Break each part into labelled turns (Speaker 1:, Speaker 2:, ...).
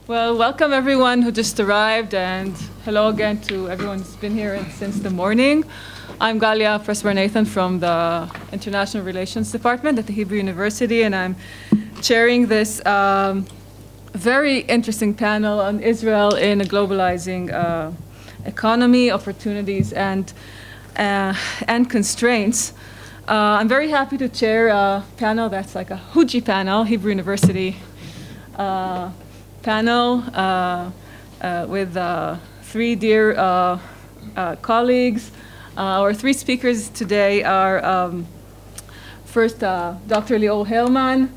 Speaker 1: Well, welcome everyone who just arrived, and hello again to everyone who's been here since the morning. I'm Galia, Press-Barnathan from the International Relations Department at the Hebrew University, and I'm chairing this very interesting panel on Israel in a globalizing economy, opportunities, and constraints. I'm very happy to chair a panel that's like a Huji panel, Hebrew University panel with three dear colleagues. Our three speakers today are first Dr. Lior Herman,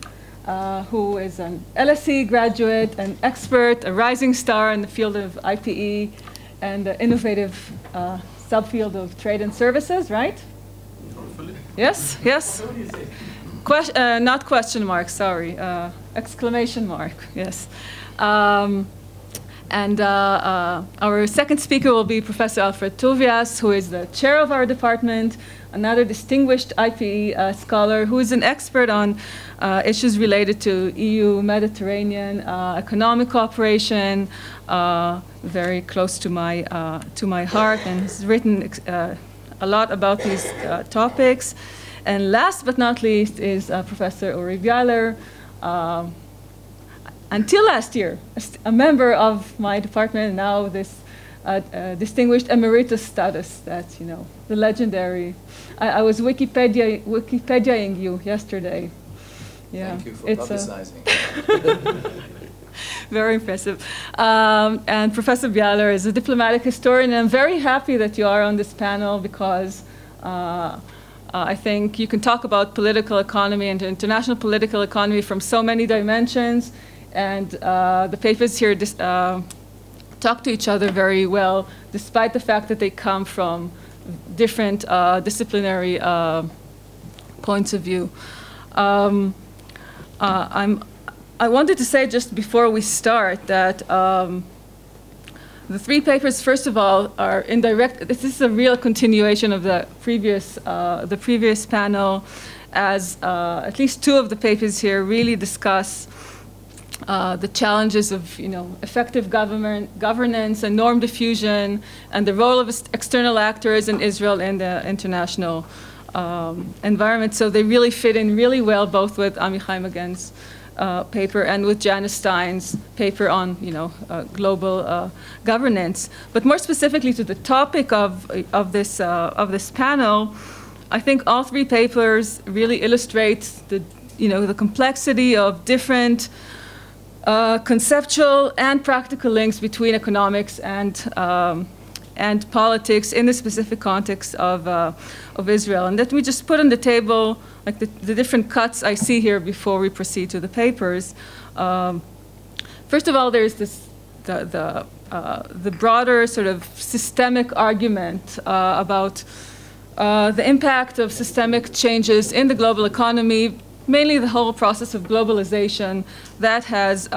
Speaker 1: who is an LSE graduate, an expert, a rising star in the field of IPE and the innovative subfield of trade and services, right?
Speaker 2: Hopefully.
Speaker 1: Yes, yes.
Speaker 2: What do you say?
Speaker 1: Not question mark, sorry. Exclamation mark, yes. Our second speaker will be Professor Alfred Tovias, who is the chair of our department, another distinguished IPE scholar who is an expert on issues related to EU-Mediterranean economic cooperation, very close to my heart, and has written a lot about these topics. And last but not least is Professor Bialer, until last year, a member of my department, and now this distinguished emeritus status that, you know, the legendary. I was Wikipediaing you yesterday. Yeah,
Speaker 2: Thank you for publicizing.
Speaker 1: Very impressive. And Professor Bialer is a diplomatic historian, and I'm very happy that you are on this panel because I think you can talk about political economy and international political economy from so many dimensions, and the papers here talk to each other very well, despite the fact that they come from different disciplinary points of view. I wanted to say just before we start that the three papers, first of all, are indirect. This is a real continuation of the previous panel, as at least two of the papers here really discuss the challenges of, you know, effective governance and norm diffusion, and the role of external actors in Israel in the international environment. So they really fit in really well, both with Amichai Magen's paper and with Janice Stein's paper on, you know, global governance. But more specifically to the topic of this panel, I think all three papers really illustrate the, you know, the complexity of different conceptual and practical links between economics and politics in the specific context of Israel. And let me just put on the table like the different cuts I see here before we proceed to the papers. First of all, there's this the broader sort of systemic argument about the impact of systemic changes in the global economy, mainly the whole process of globalization that has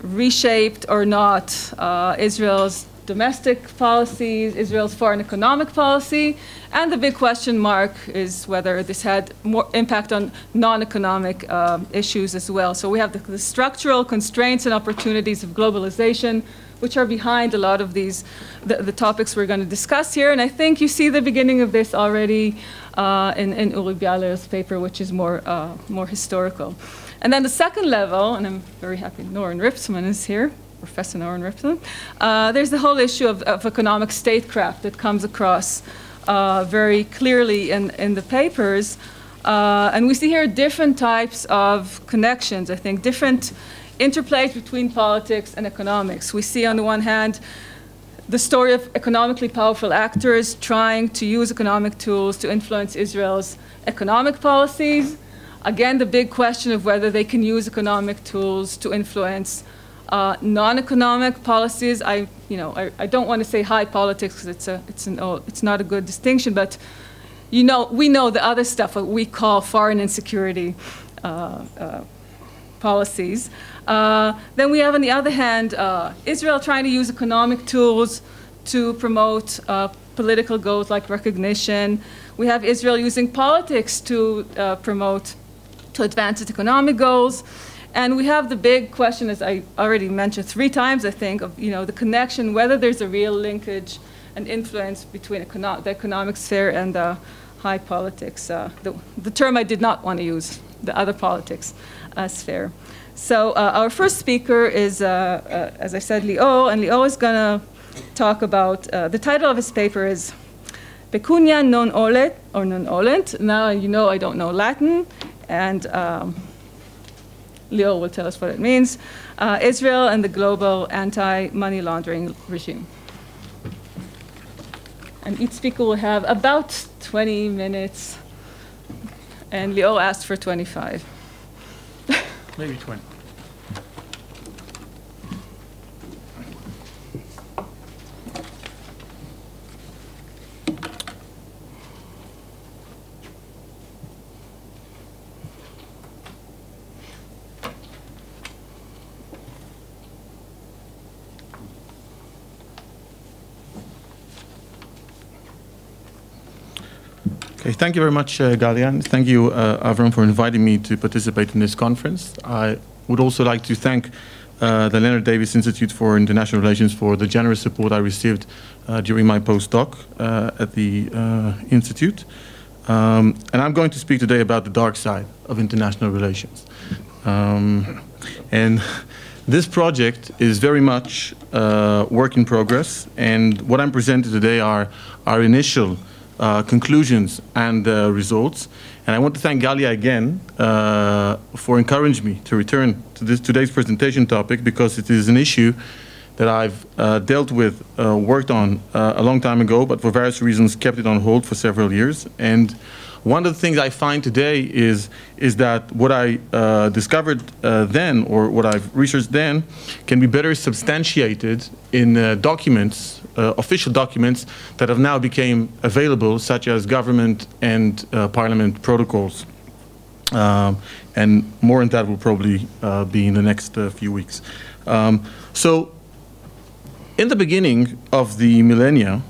Speaker 1: reshaped or not Israel's domestic policies, Israel's foreign economic policy, and the big question mark is whether this had more impact on non-economic issues as well. So we have the structural constraints and opportunities of globalization, which are behind a lot of these, the topics we're going to discuss here. And I think you see the beginning of this already in Uri Bialer's paper, which is more historical. And then the second level, and I'm very happy Noren Ripsman is here, Professor Noren Ripsman. There's the whole issue of economic statecraft that comes across very clearly in the papers. And we see here different types of connections, I think, different interplays between politics and economics. We see on the one hand the story of economically powerful actors trying to use economic tools to influence Israel's economic policies. Again, the big question of whether they can use economic tools to influence non-economic policies. I don't want to say high politics because it's not a good distinction, but we know the other stuff, what we call foreign and security policies. Then we have, on the other hand, Israel trying to use economic tools to promote political goals like recognition. We have Israel using politics to advance its economic goals. And we have the big question, as I already mentioned 3 times, I think, of the connection, whether there's a real linkage and influence between the economic sphere and the high politics, the term I did not want to use, the other politics sphere. So our first speaker is, as I said, Lior, and Lior is going to talk about, the title of his paper is Pecunia non olet, or non olet. Now you know I don't know Latin, and Lior will tell us what it means. Israel and the global anti-money laundering regime. And each speaker will have about 20 minutes, and Lior asked for 25.
Speaker 3: Maybe 20. Okay, thank you very much, Galia, and thank you, Avram, for inviting me to participate in this conference. I would also like to thank the Leonard Davis Institute for International Relations for the generous support I received during my postdoc at the Institute. And I'm going to speak today about the dark side of international relations. And this project is very much work in progress, and what I'm presenting today are our initial conclusions and results. And I want to thank Galia again for encouraging me to return to today's presentation topic, because it is an issue that I've dealt with, worked on a long time ago, but for various reasons kept it on hold for several years. And one of the things I find today is that what I discovered then, or what I've researched then, can be better substantiated in documents, official documents that have now become available, such as government and parliament protocols. And more on that will probably be in the next few weeks. So in the beginning of the millennia,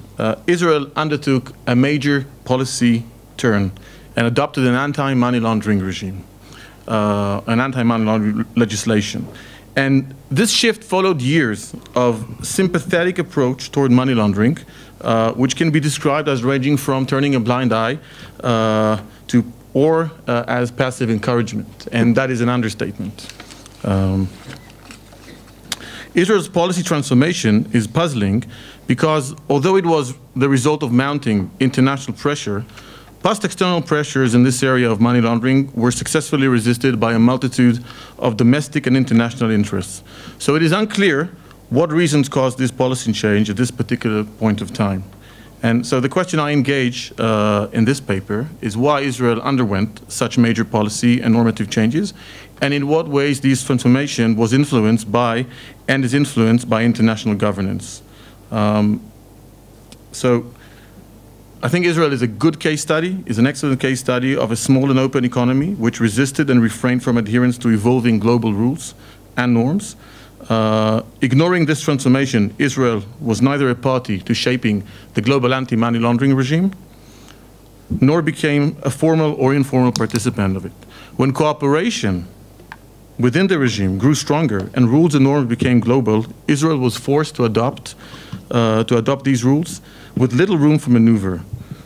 Speaker 3: Israel undertook a major policy turn and adopted an anti-money laundering regime, an anti-money laundering legislation. And this shift followed years of sympathetic approach toward money laundering, which can be described as ranging from turning a blind eye or as passive encouragement, and that is an understatement. Israel's policy transformation is puzzling because although it was the result of mounting international pressure, past external pressures in this area of money laundering were successfully resisted by a multitude of domestic and international interests. So it is unclear what reasons caused this policy change at this particular point of time. And so the question I engage in this paper is why Israel underwent such major policy and normative changes, and in what ways this transformation was influenced by and is influenced by international governance. So I think Israel is a good case study, is an excellent case study of a small and open economy which resisted and refrained from adherence to evolving global rules and norms. Ignoring this transformation, Israel was neither a party to shaping the global anti-money laundering regime, nor became a formal or informal participant of it. When cooperation within the regime grew stronger and rules and norms became global, Israel was forced to adopt these rules with little room for maneuver.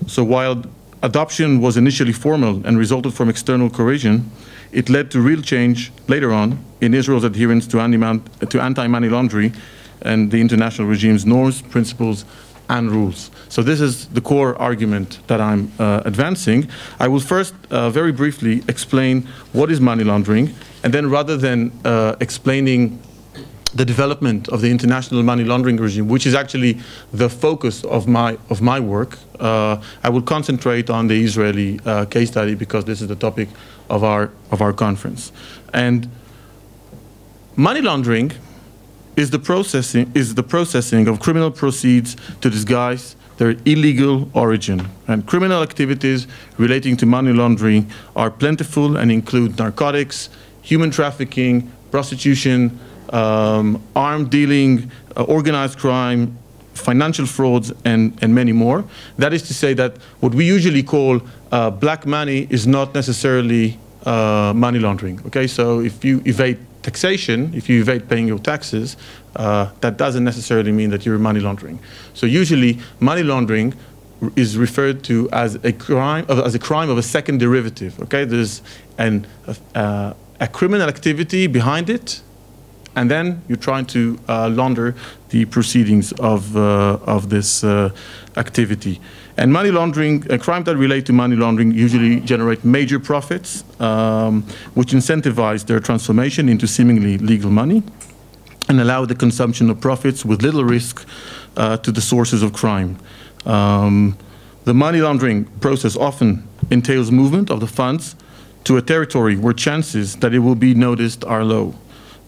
Speaker 3: So while adoption was initially formal and resulted from external coercion, it led to real change later on in Israel's adherence to anti-money laundering and the international regime's norms, principles, and rules. So this is the core argument that I'm advancing. I will first very briefly explain what is money laundering, and then rather than explaining the development of the international money laundering regime, which is actually the focus of my work, I will concentrate on the Israeli case study because this is the topic of our conference. And money laundering is the processing of criminal proceeds to disguise their illegal origin. And criminal activities relating to money laundering are plentiful and include narcotics, human trafficking, prostitution, armed dealing, organized crime, financial frauds, and many more. That is to say that what we usually call black money is not necessarily money laundering. Okay, so if you evade taxation, if you evade paying your taxes, that doesn't necessarily mean that you're money laundering. So usually, money laundering is referred to as a crime of a second derivative. Okay, there's a criminal activity behind it, and then you're trying to launder the proceedings of this activity. And money laundering, crimes that relate to money laundering usually generate major profits, which incentivize their transformation into seemingly legal money and allow the consumption of profits with little risk to the sources of crime. The money laundering process often entails movement of the funds to a territory where chances that it will be noticed are low.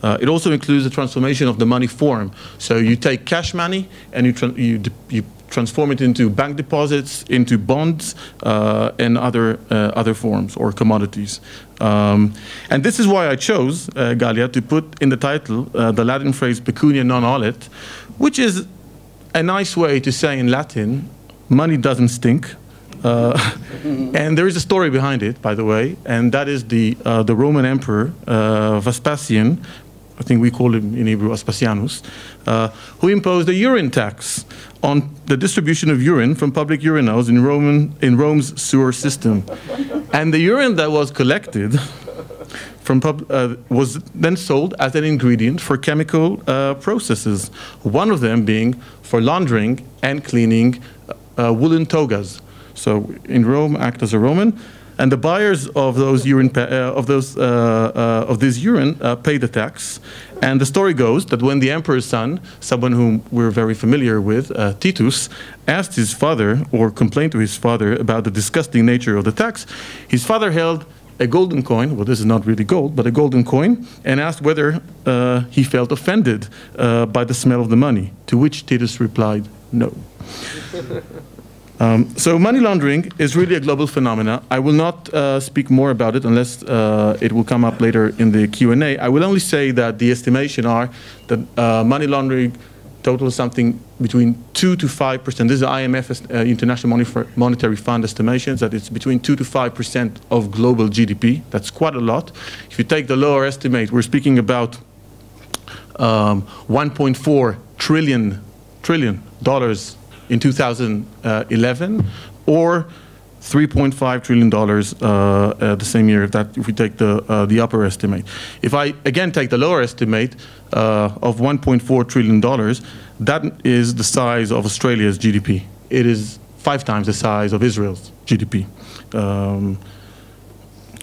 Speaker 3: It also includes the transformation of the money form. So you take cash money and you transform it into bank deposits, into bonds, and other forms or commodities. And this is why I chose, Galia, to put in the title the Latin phrase Pecunia non olet, which is a nice way to say in Latin, money doesn't stink. And there is a story behind it, by the way, and that is the Roman Emperor Vespasian, I think we call him in Hebrew Vespasianus, who imposed a urine tax on the distribution of urine from public urinals in Rome's sewer system. And the urine that was collected from was then sold as an ingredient for chemical processes, one of them being for laundering and cleaning woolen togas. So in Rome, act as a Roman, and the buyers of those urine of this urine pay the tax. And the story goes that when the emperor's son, someone whom we're very familiar with, Titus, asked his father or complained to his father about the disgusting nature of the tax, his father held a golden coin. Well, this is not really gold, but a golden coin, and asked whether he felt offended by the smell of the money. To which Titus replied, "No." So money laundering is really a global phenomenon. I will not speak more about it unless it will come up later in the Q&A. I will only say that the estimation are that money laundering totals something between 2 to 5%. This is IMF, International Monetary Fund estimations, that it's between 2 to 5% of global GDP. That's quite a lot. If you take the lower estimate, we're speaking about $1.4 trillion in 2011, or $3.5 trillion the same year, if we take the upper estimate. If I again take the lower estimate of $1.4 trillion, that is the size of Australia's GDP. It is 5 times the size of Israel's GDP.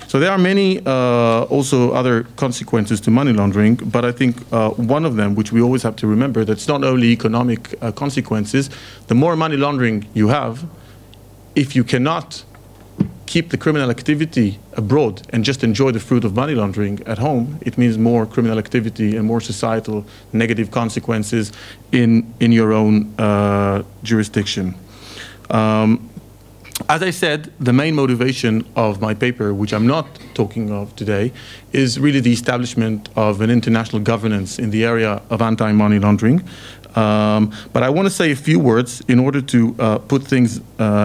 Speaker 3: So there are many also other consequences to money laundering, but I think one of them, which we always have to remember, that's not only economic consequences. The more money laundering you have, if you cannot keep the criminal activity abroad and just enjoy the fruit of money laundering at home, it means more criminal activity and more societal negative consequences in your own jurisdiction. As I said, the main motivation of my paper, which I'm not talking of today, is really the establishment of an international governance in the area of anti-money laundering. But I want to say a few words in order to put things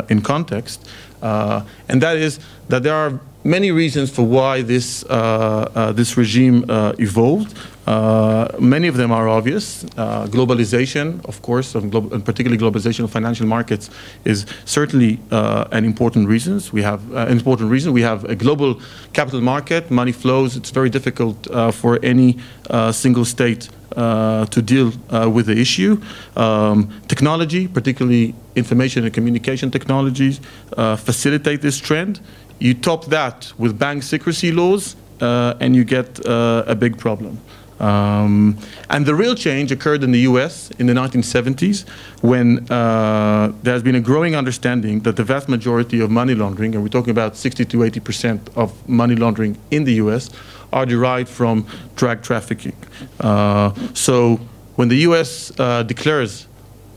Speaker 3: in context, and that is that there are many reasons for why this regime evolved. Many of them are obvious. Globalization, of course, and particularly globalization of financial markets, is certainly an important reason. We have a global capital market, money flows. It's very difficult for any single state to deal with the issue. Technology, particularly information and communication technologies, facilitate this trend. You top that with bank secrecy laws, and you get a big problem. And the real change occurred in the US in the 1970s, when there has been a growing understanding that the vast majority of money laundering, and we're talking about 60 to 80% of money laundering in the US, are derived from drug trafficking. So when the US declares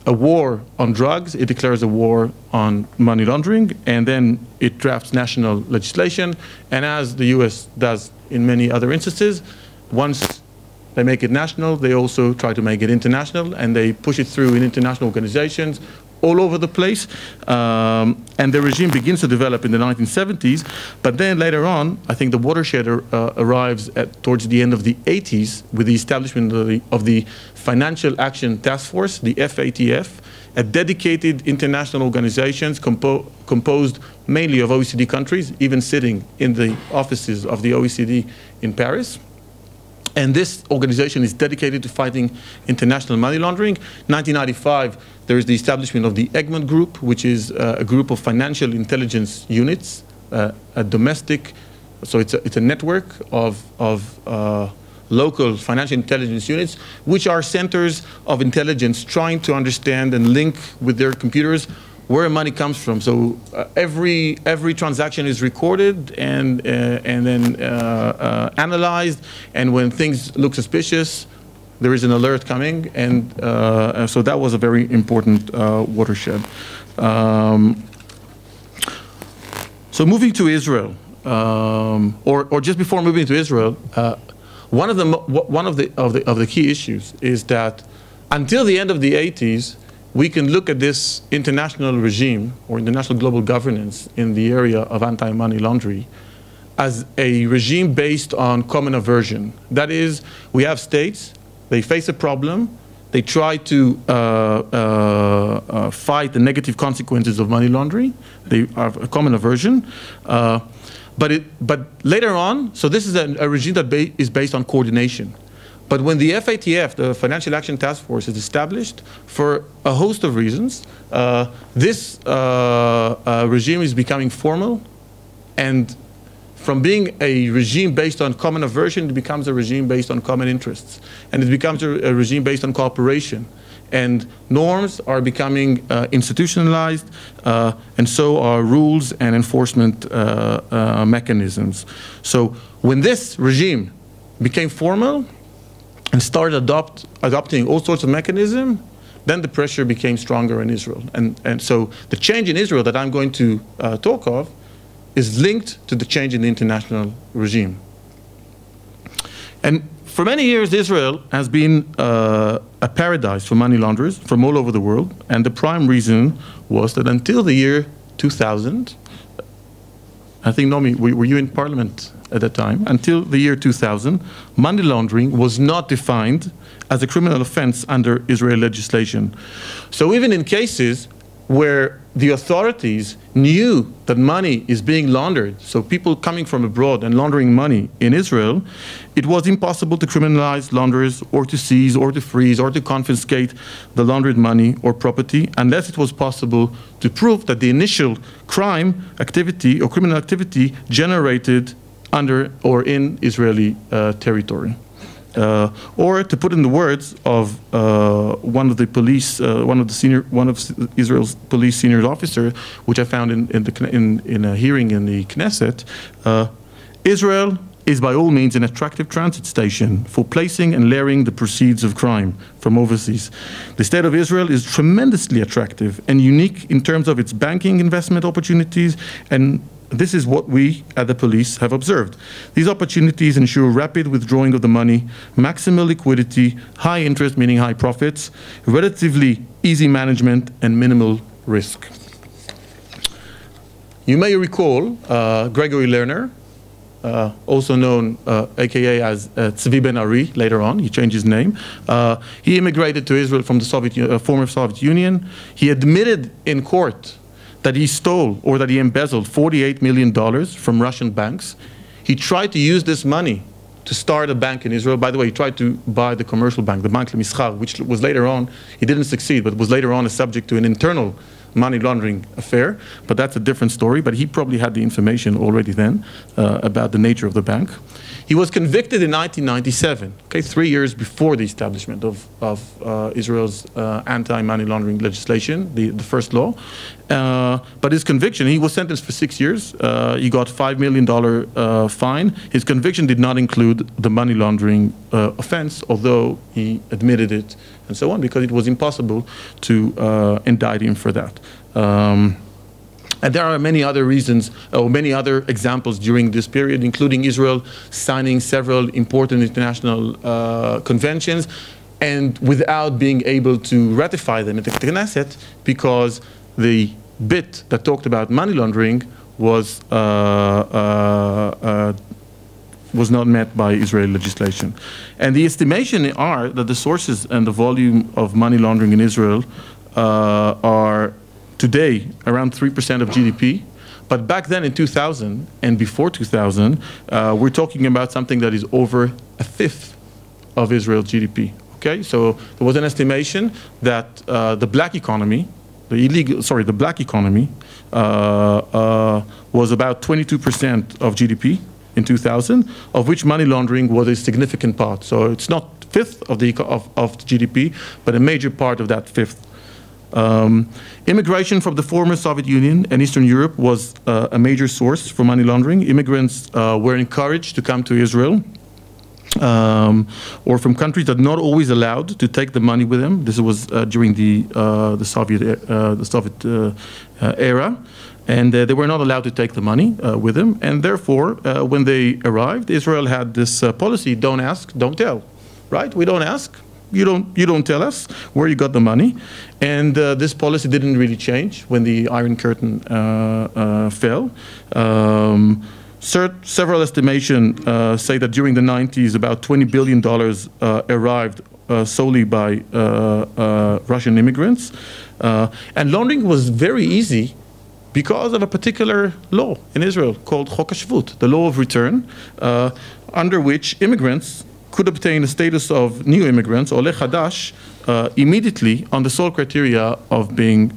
Speaker 3: a war on drugs, it declares a war on money laundering, and then it drafts national legislation. And as the US does in many other instances, once they make it national, they also try to make it international, and they push it through in international organizations all over the place. And the regime begins to develop in the 1970s. But then later on, I think the watershed arrives towards the end of the 80s with the establishment of the Financial Action Task Force, the FATF, a dedicated international organization composed mainly of OECD countries, even sitting in the offices of the OECD in Paris. And this organization is dedicated to fighting international money laundering. 1995, there is the establishment of the Egmont Group, which is a group of financial intelligence units, a domestic, so it's a network of local financial intelligence units, which are centers of intelligence trying to understand and link with their computers where money comes from. So every transaction is recorded and then analyzed, and when things look suspicious, there is an alert coming, and so that was a very important watershed. So moving to Israel, or just before moving to Israel, one of the key issues is that until the end of the 80s, we can look at this international regime or international global governance in the area of anti-money laundering as a regime based on common aversion. That is, we have states, they face a problem, they try to fight the negative consequences of money laundering, they have a common aversion. But later on, so this is a regime that is based on coordination. But when the FATF, the Financial Action Task Force, is established, for a host of reasons, this regime is becoming formal, and from being a regime based on common aversion, it becomes a regime based on common interests. And it becomes a regime based on cooperation. And norms are becoming institutionalized, and so are rules and enforcement mechanisms. So when this regime became formal and started adopting all sorts of mechanisms, then the pressure became stronger in Israel. And so the change in Israel that I'm going to talk of is linked to the change in the international regime. And for many years, Israel has been a paradise for money launderers from all over the world. And the prime reason was that until the year 2000, I think, Nomi, were you in parliament at that time? Until the year 2000, money laundering was not defined as a criminal offense under Israeli legislation. So even in cases where the authorities knew that money is being laundered, so people coming from abroad and laundering money in Israel, it was impossible to criminalize launderers or to seize or to freeze or to confiscate the laundered money or property unless it was possible to prove that the initial crime activity or criminal activity generated under or in Israeli territory. Or to put in the words of one of Israel's police senior officer, which I found in a hearing in the Knesset, Israel is by all means an attractive transit station for placing and layering the proceeds of crime from overseas. The state of Israel is tremendously attractive and unique in terms of its banking investment opportunities, and this is what we at the police have observed. These opportunities ensure rapid withdrawing of the money, maximal liquidity, high interest, meaning high profits, relatively easy management, and minimal risk. You may recall Gregory Leonard, also known, AKA as Tzvi Ben Ari, later on, he changed his name. He immigrated to Israel from the former Soviet Union. He admitted in court that he stole or that he embezzled $48 million from Russian banks. He tried to use this money to start a bank in Israel. By the way, he tried to buy the commercial bank, the Bank LeMischar, which was later on, he didn't succeed, but was later on a subject to an internal money laundering affair. But that's a different story. But he probably had the information already then about the nature of the bank. He was convicted in 1997, okay, 3 years before the establishment of Israel's anti-money laundering legislation, the first law. But his conviction, he was sentenced for 6 years. He got $5 million fine. His conviction did not include the money laundering offense, although he admitted it and so on, because it was impossible to indict him for that. And there are many other reasons, or many other examples during this period, including Israel signing several important international conventions, and without being able to ratify them at the Knesset, because the bit that talked about money laundering was not met by Israeli legislation. And the estimation are that the sources and the volume of money laundering in Israel are today around 3% of GDP. But back then in 2000 and before 2000, we're talking about something that is over a fifth of Israel's GDP. Okay, so there was an estimation that the black economy, the black economy was about 22% of GDP in 2000, of which money laundering was a significant part. So it's not fifth of the GDP, but a major part of that fifth. Immigration from the former Soviet Union and Eastern Europe was a major source for money laundering. Immigrants were encouraged to come to Israel, or from countries that not always allowed to take the money with them. This was during the Soviet era, and they were not allowed to take the money with them. And therefore, when they arrived, Israel had this policy: don't ask, don't tell. Right? We don't ask. You don't tell us where you got the money. And this policy didn't really change when the Iron Curtain fell. Several estimations say that during the 90s, about $20 billion arrived solely by Russian immigrants. And laundering was very easy because of a particular law in Israel called Chok HaShvut, the law of return, under which immigrants could obtain the status of new immigrants, olet chadash, immediately on the sole criteria of being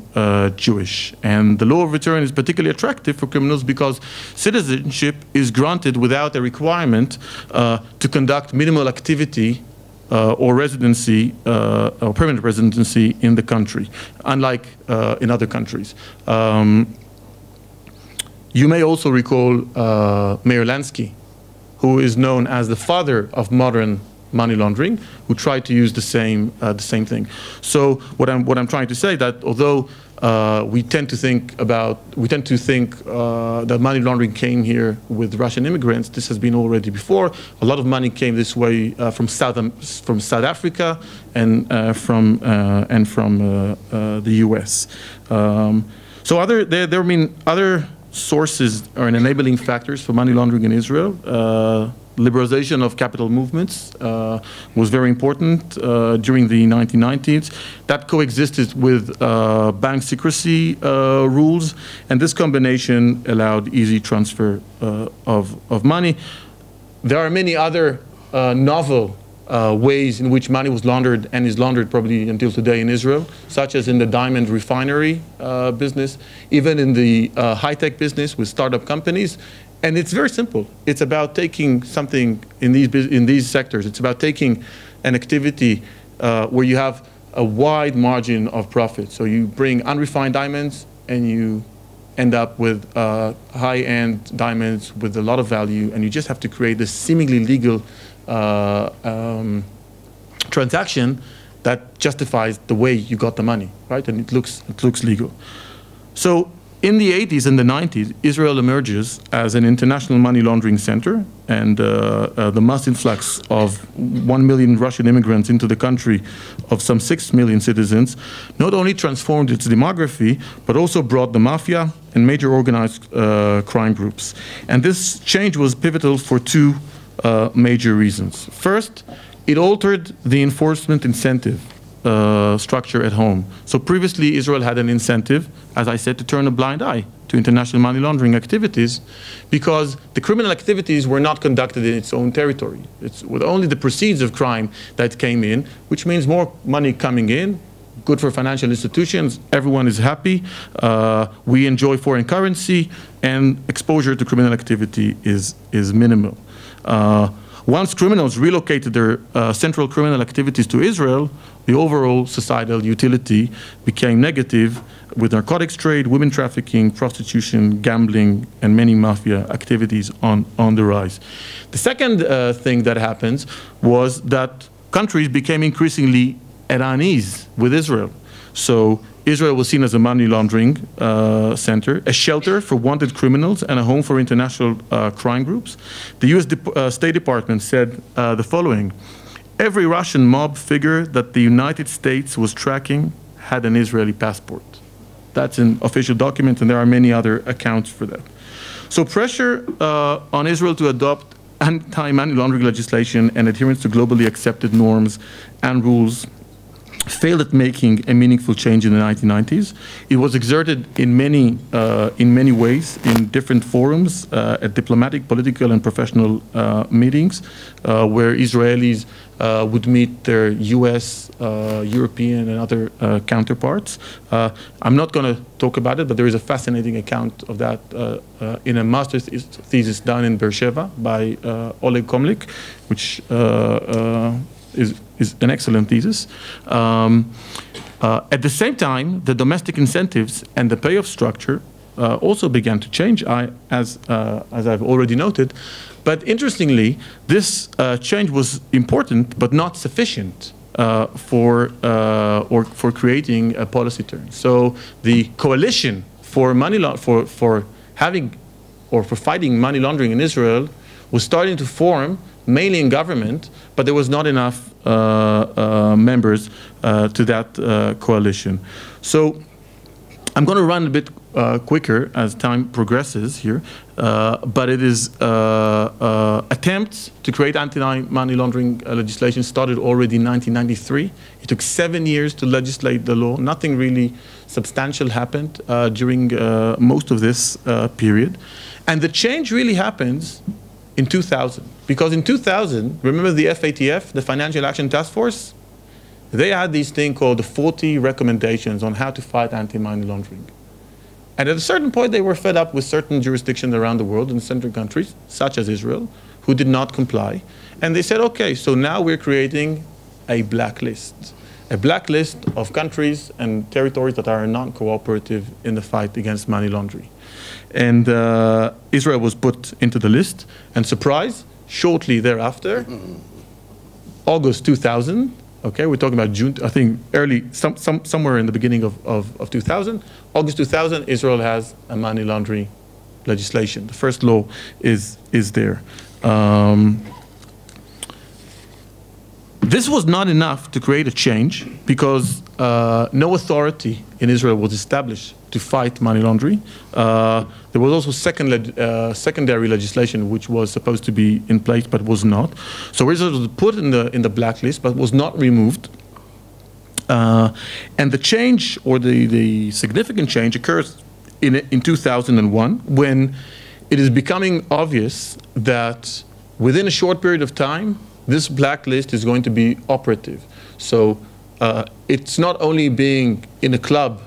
Speaker 3: Jewish. And the law of return is particularly attractive for criminals because citizenship is granted without a requirement to conduct minimal activity or residency or permanent residency in the country, unlike in other countries. You may also recall Meir Lansky, who is known as the father of modern money laundering, who tried to use the same thing. So what I'm trying to say that although we tend to think that money laundering came here with Russian immigrants, this has been already before. A lot of money came this way from South Africa and from the U.S. So there have been other sources or enabling factors for money laundering in Israel. Liberalization of capital movements was very important during the 1990s. That coexisted with bank secrecy rules, and this combination allowed easy transfer of money. There are many other novel ways in which money was laundered and is laundered probably until today in Israel, such as in the diamond refinery business, even in the high-tech business with startup companies. And it's very simple. It's about taking something in these sectors. It's about taking an activity where you have a wide margin of profit. So you bring unrefined diamonds and you end up with high-end diamonds with a lot of value, and you just have to create this seemingly legal transaction that justifies the way you got the money, right? And it looks legal. So in the 80s and the 90s, Israel emerges as an international money laundering center, and the mass influx of 1 million Russian immigrants into the country of some 6 million citizens not only transformed its demography, but also brought the mafia and major organized crime groups. And this change was pivotal for two major reasons. First, it altered the enforcement incentive structure at home. So previously, Israel had an incentive, as I said, to turn a blind eye to international money laundering activities because the criminal activities were not conducted in its own territory. It's with only the proceeds of crime that came in, which means more money coming in, good for financial institutions, everyone is happy, we enjoy foreign currency, and exposure to criminal activity is minimal. Once criminals relocated their central criminal activities to Israel, the overall societal utility became negative, with narcotics trade, women trafficking, prostitution, gambling, and many mafia activities on the rise. The second thing that happens was that countries became increasingly at unease with Israel. So Israel was seen as a money laundering center, a shelter for wanted criminals, and a home for international crime groups. The US State Department said the following: every Russian mob figure that the United States was tracking had an Israeli passport. That's in official documents, and there are many other accounts for that. So pressure on Israel to adopt anti-money laundering legislation and adherence to globally accepted norms and rules failed at making a meaningful change in the 1990s. It was exerted in many ways, in different forums, at diplomatic, political, and professional meetings, where Israelis would meet their US, European, and other counterparts. I'm not going to talk about it, but there is a fascinating account of that in a master's thesis done in Beersheba by Oleg Komlik, which is an excellent thesis. At the same time, the domestic incentives and the payoff structure also began to change, as I've already noted. But interestingly, this change was important, but not sufficient for creating a policy turn. So the coalition for fighting money laundering in Israel was starting to form, mainly in government, but there was not enough members to that coalition. So I'm going to run a bit quicker as time progresses here, but it is attempts to create anti-money laundering legislation started already in 1993. It took 7 years to legislate the law. Nothing really substantial happened during most of this period. And the change really happens in 2000. Because in 2000, remember the FATF, the Financial Action Task Force? They had this thing called the 40 recommendations on how to fight anti-money laundering. And at a certain point, they were fed up with certain jurisdictions around the world in central countries, such as Israel, who did not comply. And they said, okay, so now we're creating a blacklist of countries and territories that are non-cooperative in the fight against money laundering. And Israel was put into the list, and surprise, shortly thereafter, August 2000, okay, we're talking about June, I think early, somewhere in the beginning of 2000, August 2000, Israel has a money laundering legislation. The first law is there. This was not enough to create a change because no authority in Israel was established to fight money laundering. There was also secondary legislation which was supposed to be in place but was not. So Israel was put in the blacklist but was not removed. And the change, or the significant change, occurs in 2001 when it is becoming obvious that within a short period of time this blacklist is going to be operative. So it's not only being in a club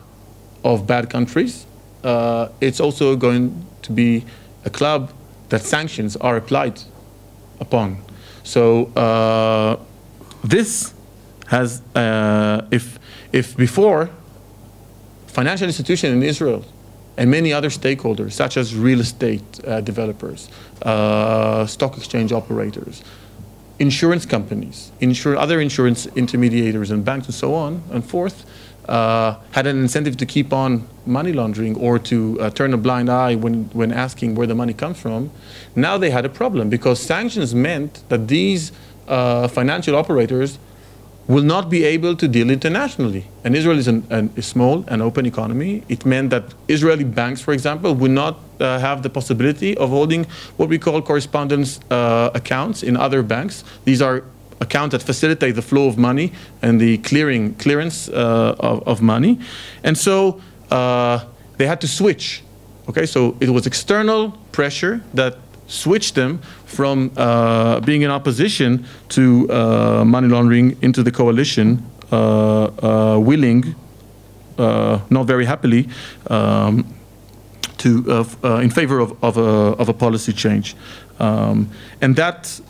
Speaker 3: of bad countries, it's also going to be a club that sanctions are applied upon. So this has, if before, financial institutions in Israel and many other stakeholders, such as real estate developers, stock exchange operators, insurance companies, other insurance intermediaries and banks and so on and forth, had an incentive to keep on money laundering or to turn a blind eye when asking where the money comes from. Now they had a problem because sanctions meant that these financial operators will not be able to deal internationally. And Israel is a small and open economy. It meant that Israeli banks, for example, would not have the possibility of holding what we call correspondence accounts in other banks. These are accounts that facilitate the flow of money and the clearance of money. And so they had to switch. Okay, so it was external pressure that switched them from being in opposition to money laundering into the coalition, willing, not very happily, in favor of a policy change. And that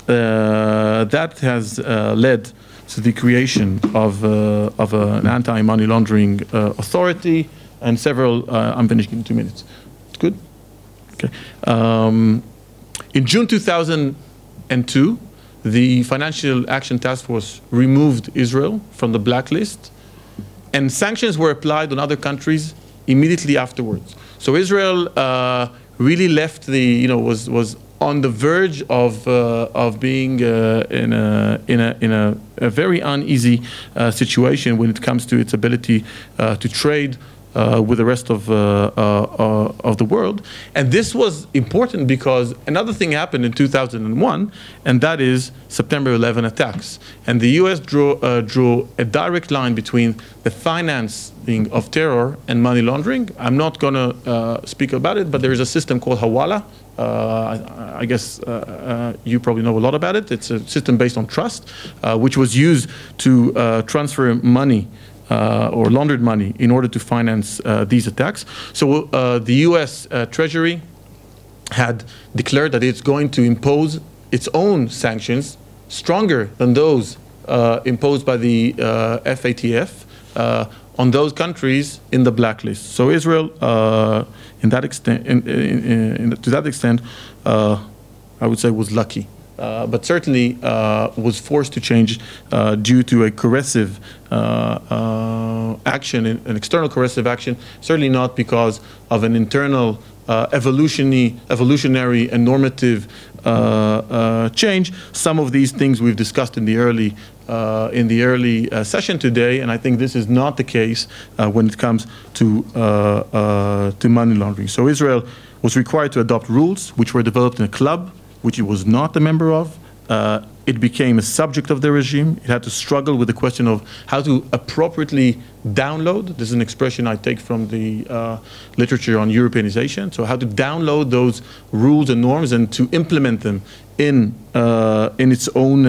Speaker 3: has led to the creation of an anti-money laundering authority and several, I'm finishing in 2 minutes. It's good? Okay. In June 2002, the Financial Action Task Force removed Israel from the blacklist, and sanctions were applied on other countries immediately afterwards. So Israel really left was on the verge of being in a very uneasy situation when it comes to its ability to trade with the rest of the world. And this was important because another thing happened in 2001, and that is September 11 attacks. And the US drew a direct line between the financing of terror and money laundering. I'm not going to speak about it, but there is a system called Hawala. I guess you probably know a lot about it. It's a system based on trust, which was used to transfer money or laundered money in order to finance these attacks. So the US Treasury had declared that it's going to impose its own sanctions stronger than those imposed by the FATF on those countries in the blacklist. So Israel, in that extent, to that extent, I would say was lucky. But certainly was forced to change due to a coercive action, an external coercive action, certainly not because of an internal evolutionary and normative change. Some of these things we've discussed in the early session today, and I think this is not the case when it comes to money laundering. So Israel was required to adopt rules which were developed in a club which it was not a member of. It became a subject of the regime. It had to struggle with the question of how to appropriately download. This is an expression I take from the literature on Europeanization. So how to download those rules and norms and to implement them in its own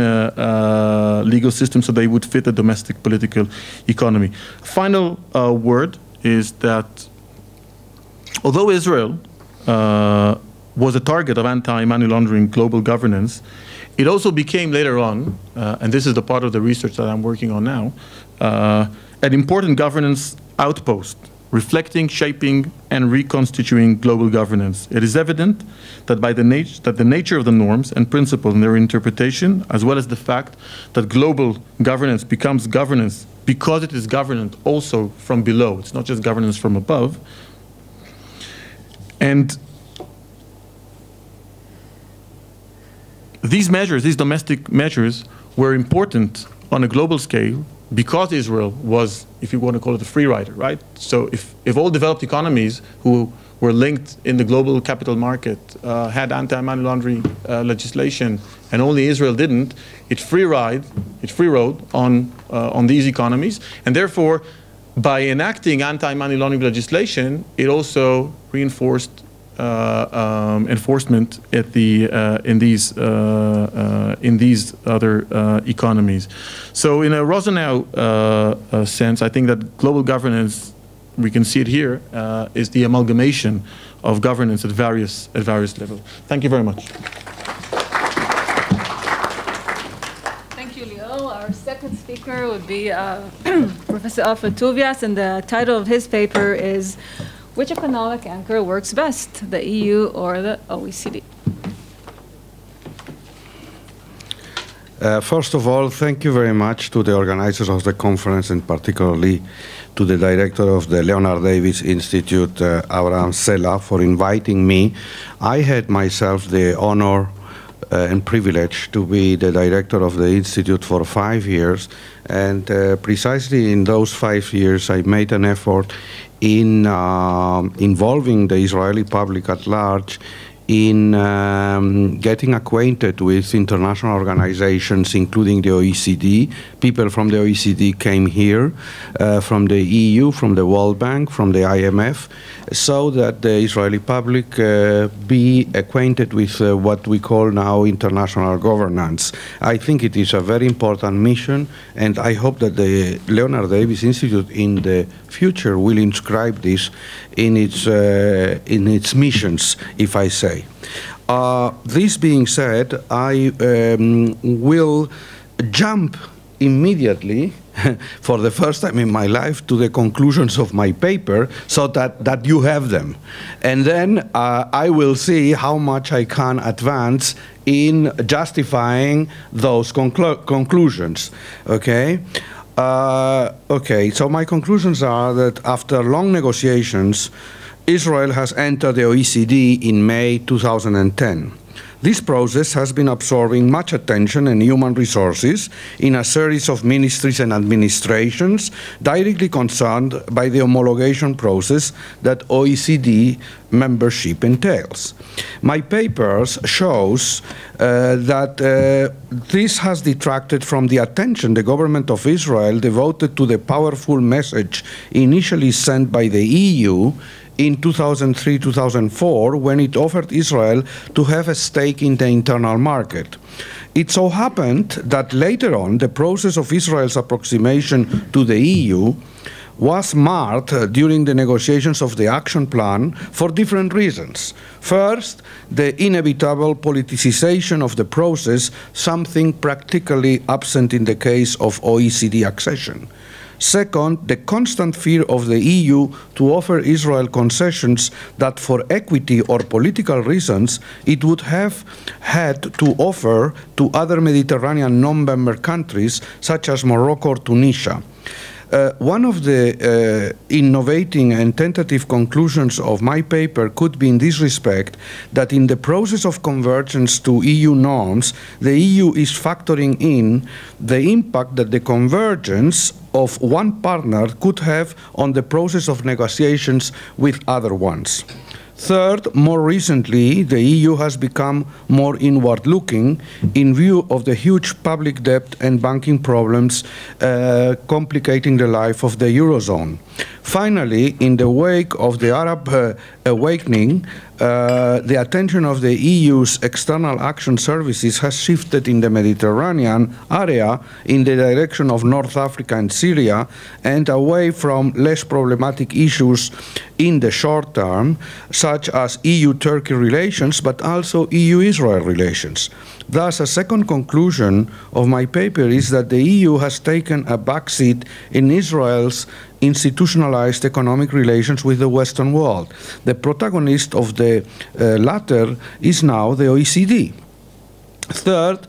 Speaker 3: legal system so they would fit a domestic political economy. Final word is that although Israel was a target of anti-money laundering global governance, it also became later on, and this is the part of the research that I'm working on now, an important governance outpost, reflecting, shaping, and reconstituting global governance. It is evident that the nature of the norms and principles and their interpretation, as well as the fact that global governance becomes governance because it is governance also from below. It's not just governance from above. And these measures, these domestic measures, were important on a global scale because Israel was, if you want to call it, a free rider, right? So if all developed economies who were linked in the global capital market had anti-money laundering legislation and only Israel didn't, it free rode on these economies. And therefore, by enacting anti-money laundering legislation, it also reinforced enforcement at in these other economies. So in a Rosenau sense, I think that global governance, we can see it here, is the amalgamation of governance at various levels. Thank you very much.
Speaker 1: Thank you, Lior. Our second speaker would be Professor Alfred Tovias, and the title of his paper is "Which economic anchor works best, the EU or the OECD?"
Speaker 4: First of all, thank you very much to the organizers of the conference, and particularly to the director of the Leonard Davis Institute, Abraham Sela, for inviting me. I had myself the honor and privilege to be the director of the Institute for 5 years, and precisely in those 5 years I made an effort in involving the Israeli public at large in getting acquainted with international organizations, including the OECD. People from the OECD came here, from the EU, from the World Bank, from the IMF, so that the Israeli public be acquainted with what we call now international governance. I think it is a very important mission, and I hope that the Leonard Davis Institute in the future will inscribe this in its missions, if I say. This being said, I will jump immediately for the first time in my life to the conclusions of my paper so that you have them. And then I will see how much I can advance in justifying those conclusions, okay? Okay, so my conclusions are that after long negotiations, Israel has entered the OECD in May 2010. This process has been absorbing much attention and human resources in a series of ministries and administrations directly concerned by the homologation process that OECD membership entails. My papers shows that this has detracted from the attention the government of Israel devoted to the powerful message initially sent by the EU in 2003-2004 when it offered Israel to have a stake in the internal market. It so happened that later on the process of Israel's approximation to the EU was marred during the negotiations of the action plan for different reasons. First, the inevitable politicization of the process, something practically absent in the case of OECD accession. Second, the constant fear of the EU to offer Israel concessions that for equity or political reasons it would have had to offer to other Mediterranean non-member countries such as Morocco or Tunisia. One of the innovating and tentative conclusions of my paper could be in this respect that in the process of convergence to EU norms, the EU is factoring in the impact that the convergence of one partner could have on the process of negotiations with other ones. Third, more recently, the EU has become more inward-looking in view of the huge public debt and banking problems complicating the life of the Eurozone. Finally, in the wake of the Arab awakening, the attention of the EU's external action services has shifted in the Mediterranean area in the direction of North Africa and Syria and away from less problematic issues in the short term, such as EU-Turkey relations, but also EU-Israel relations. Thus, a second conclusion of my paper is that the EU has taken a backseat in Israel's institutionalized economic relations with the Western world. The protagonist of the latter is now the OECD. Third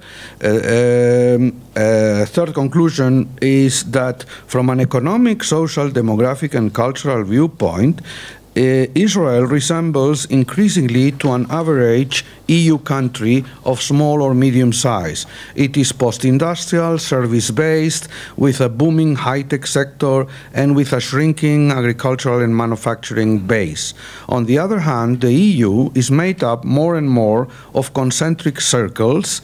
Speaker 4: conclusion is that from an economic, social, demographic, and cultural viewpoint, Israel resembles increasingly to an average EU country of small or medium size. It is post-industrial, service-based, with a booming high-tech sector and with a shrinking agricultural and manufacturing base. On the other hand, the EU is made up more and more of concentric circles,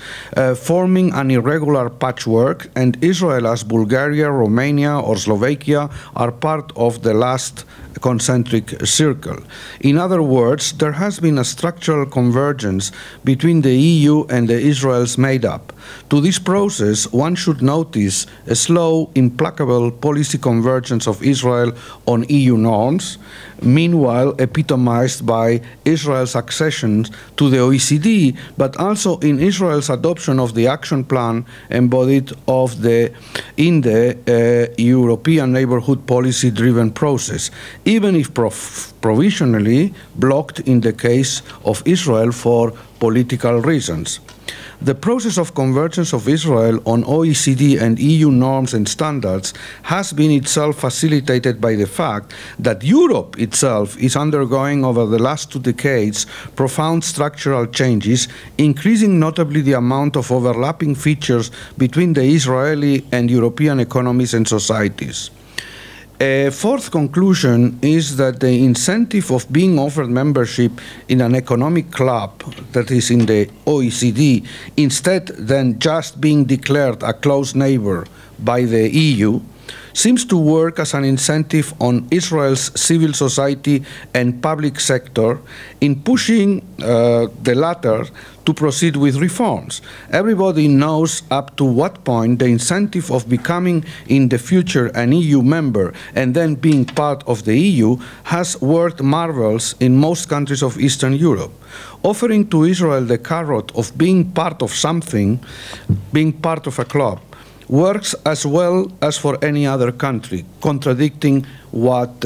Speaker 4: forming an irregular patchwork, and Israel as Bulgaria, Romania, or Slovakia are part of the last concentric circle. In other words, there has been a structural convergence between the EU and the Israel's made-up. To this process, one should notice a slow, implacable policy convergence of Israel on EU norms, meanwhile epitomized by Israel's accession to the OECD, but also in Israel's adoption of the action plan embodied in the European neighborhood policy-driven process, even if provisionally blocked in the case of Israel for political reasons. The process of convergence of Israel on OECD and EU norms and standards has been itself facilitated by the fact that Europe itself is undergoing over the last 2 decades profound structural changes, increasing notably the amount of overlapping features between the Israeli and European economies and societies. A fourth conclusion is that the incentive of being offered membership in an economic club that is in the OECD, instead than just being declared a close neighbor by the EU, seems to work as an incentive on Israel's civil society and public sector in pushing the latter to proceed with reforms. Everybody knows up to what point the incentive of becoming in the future an EU member and then being part of the EU has worked marvels in most countries of Eastern Europe. Offering to Israel the carrot of being part of something, being part of a club, works as well as for any other country, contradicting what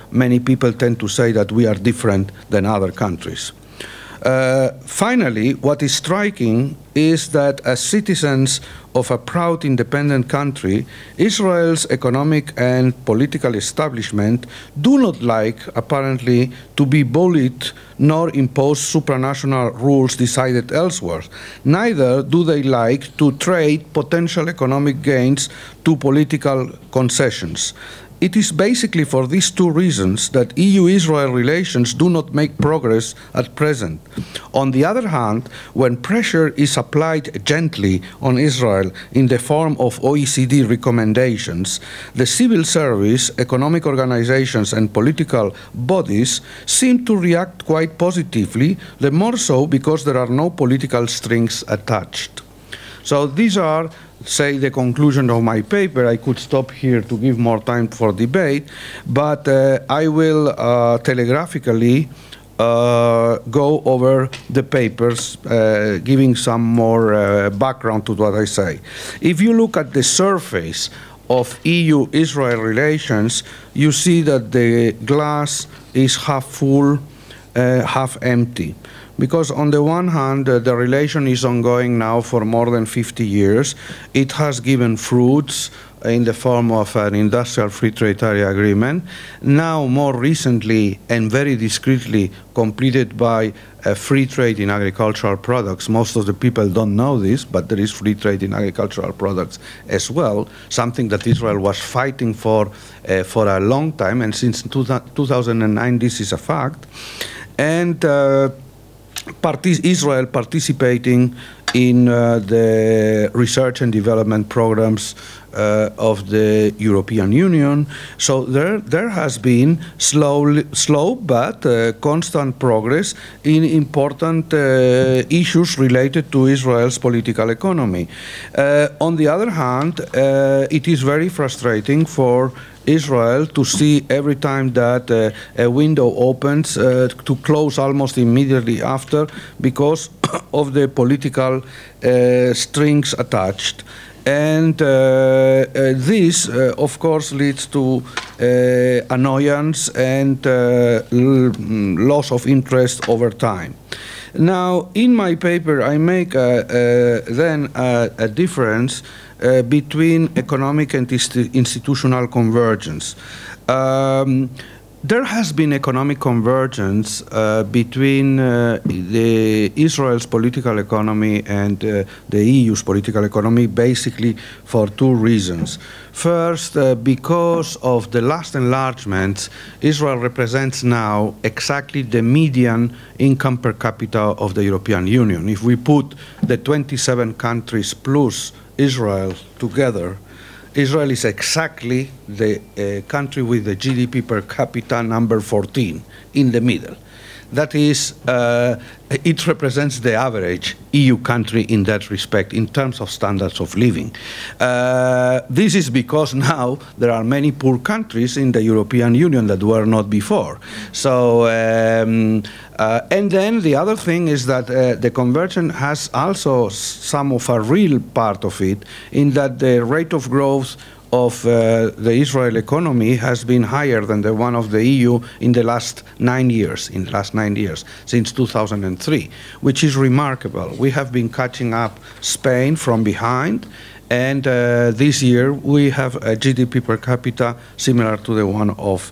Speaker 4: many people tend to say that we are different than other countries. Finally, what is striking is that as citizens of a proud independent country, Israel's economic and political establishment do not like, apparently, to be bullied nor impose supranational rules decided elsewhere. Neither do they like to trade potential economic gains to political concessions. It is basically for these two reasons that EU-Israel relations do not make progress at present. On the other hand, when pressure is applied gently on Israel in the form of OECD recommendations, the civil service, economic organizations, and political bodies seem to react quite positively, the more so because there are no political strings attached. So these are, say, the conclusion of my paper. I could stop here to give more time for debate, but I will telegraphically go over the papers, giving some more background to what I say. If you look at the surface of EU-Israel relations, you see that the glass is half full, half empty. Because on the one hand, the relation is ongoing now for more than 50 years. It has given fruits in the form of an industrial free trade area agreement. Now, more recently and very discreetly completed by free trade in agricultural products. Most of the people don't know this, but there is free trade in agricultural products as well, something that Israel was fighting for a long time, and since 2009 this is a fact. And Israel participating in the research and development programs of the European Union. So there has been slow but constant progress in important issues related to Israel's political economy. On the other hand, it is very frustrating for Israel to see every time that a window opens to close almost immediately after because of the political strings attached. And this, of course, leads to annoyance and loss of interest over time. Now, in my paper, I make then a difference between economic and institutional convergence. There has been economic convergence between Israel's political economy and the EU's political economy, basically for two reasons. First, because of the last enlargements, Israel represents now exactly the median income per capita of the European Union. If we put the 27 countries plus Israel together, Israel is exactly the country with the GDP per capita number 14 in the middle. That is, it represents the average EU country in that respect in terms of standards of living. This is because now there are many poor countries in the European Union that were not before. So, and then the other thing is that the convergence has also some of a real part of it in that the rate of growth of the Israel economy has been higher than the one of the EU in the last 9 years, since 2003, which is remarkable. We have been catching up Spain from behind, and this year we have a GDP per capita similar to the one of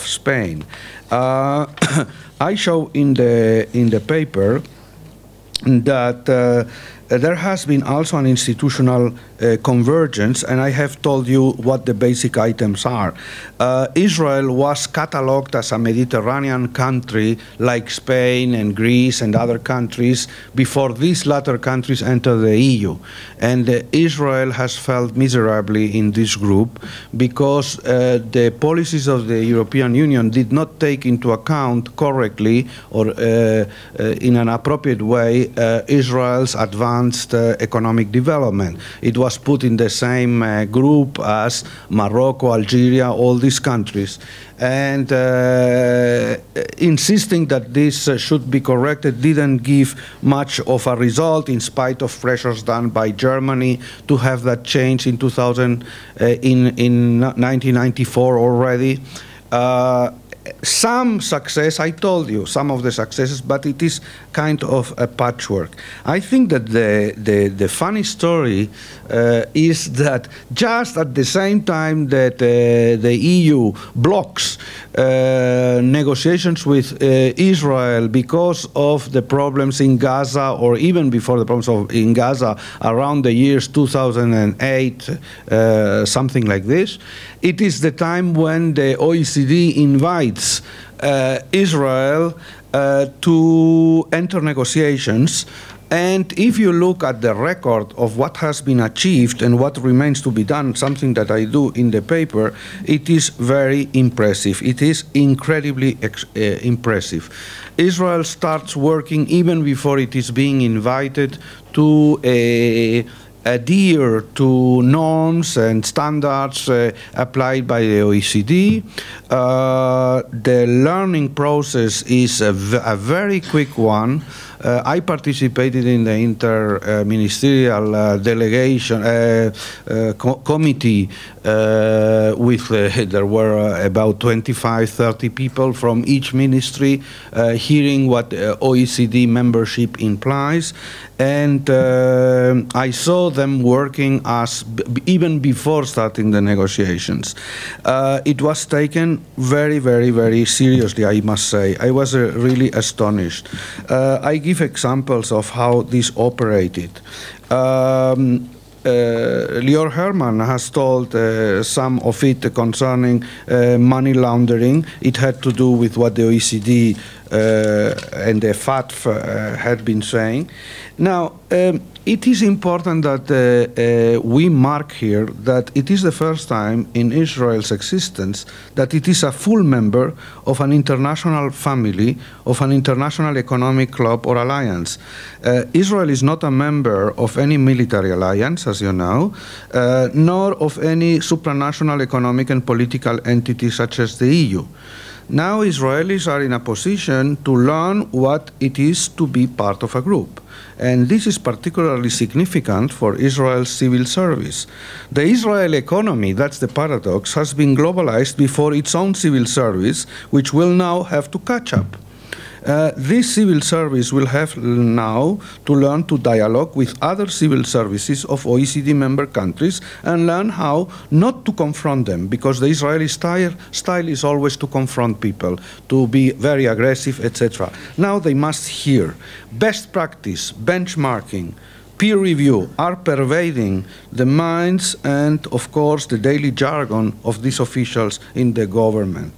Speaker 4: Spain. I show in the paper that there has been also an institutional convergence, and I have told you what the basic items are. Israel was catalogued as a Mediterranean country like Spain and Greece and other countries before these latter countries entered the EU. And Israel has felt miserably in this group because the policies of the European Union did not take into account correctly or in an appropriate way Israel's advanced economic development. It was put in the same group as Morocco, Algeria, all these countries. And insisting that this should be corrected didn't give much of a result in spite of pressures done by Germany to have that change in 1994 already. some success, I told you some of the successes, but it is kind of a patchwork. I think that the funny story is that just at the same time that the EU blocks negotiations with Israel because of the problems in Gaza, or even before the problems in Gaza around the years 2008, something like this, it is the time when the OECD invites Israel to enter negotiations. And if you look at the record of what has been achieved and what remains to be done, something that I do in the paper, it is very impressive. It is incredibly impressive. Israel starts working even before it is being invited to adhere to norms and standards applied by the OECD. The learning process is a very quick one. I participated in the inter-ministerial delegation committee with there were about 25, 30 people from each ministry hearing what OECD membership implies. And I saw them working as even before starting the negotiations. It was taken very, very, very seriously, I must say. I was really astonished. I give examples of how this operated. Lior Herman has told some of it concerning money laundering. It had to do with what the OECD and the FATF had been saying. Now, it is important that we mark here that it is the first time in Israel's existence that it is a full member of an international family, of an international economic club or alliance. Israel is not a member of any military alliance, as you know, nor of any supranational economic and political entity such as the EU. Now Israelis are in a position to learn what it is to be part of a group. And this is particularly significant for Israel's civil service. The Israel economy, that's the paradox, has been globalized before its own civil service, which will now have to catch up. This civil service will have now to learn to dialogue with other civil services of OECD member countries and learn how not to confront them, because the Israeli style is always to confront people, to be very aggressive, etc. Now they must hear best practice, benchmarking, peer review are pervading the minds and, of course, the daily jargon of these officials in the government.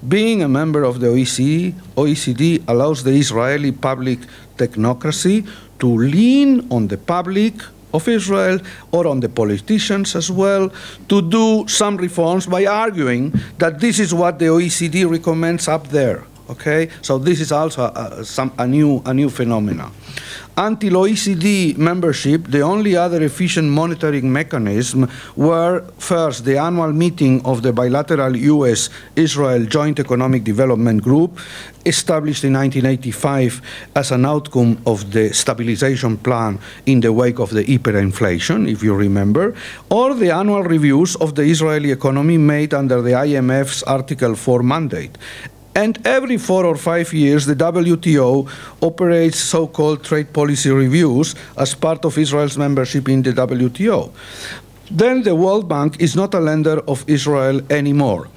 Speaker 4: Being a member of the OECD allows the Israeli public technocracy to lean on the public of Israel or on the politicians as well to do some reforms by arguing that this is what the OECD recommends up there. Okay, so this is also a new phenomenon. Until OECD membership, the only other efficient monitoring mechanism were first the annual meeting of the bilateral US-Israel Joint Economic Development Group, established in 1985 as an outcome of the stabilization plan in the wake of the hyperinflation, if you remember, or the annual reviews of the Israeli economy made under the IMF's Article 4 mandate. And every 4 or 5 years, the WTO operates so-called trade policy reviews as part of Israel's membership in the WTO. Then the World Bank is not a lender of Israel anymore.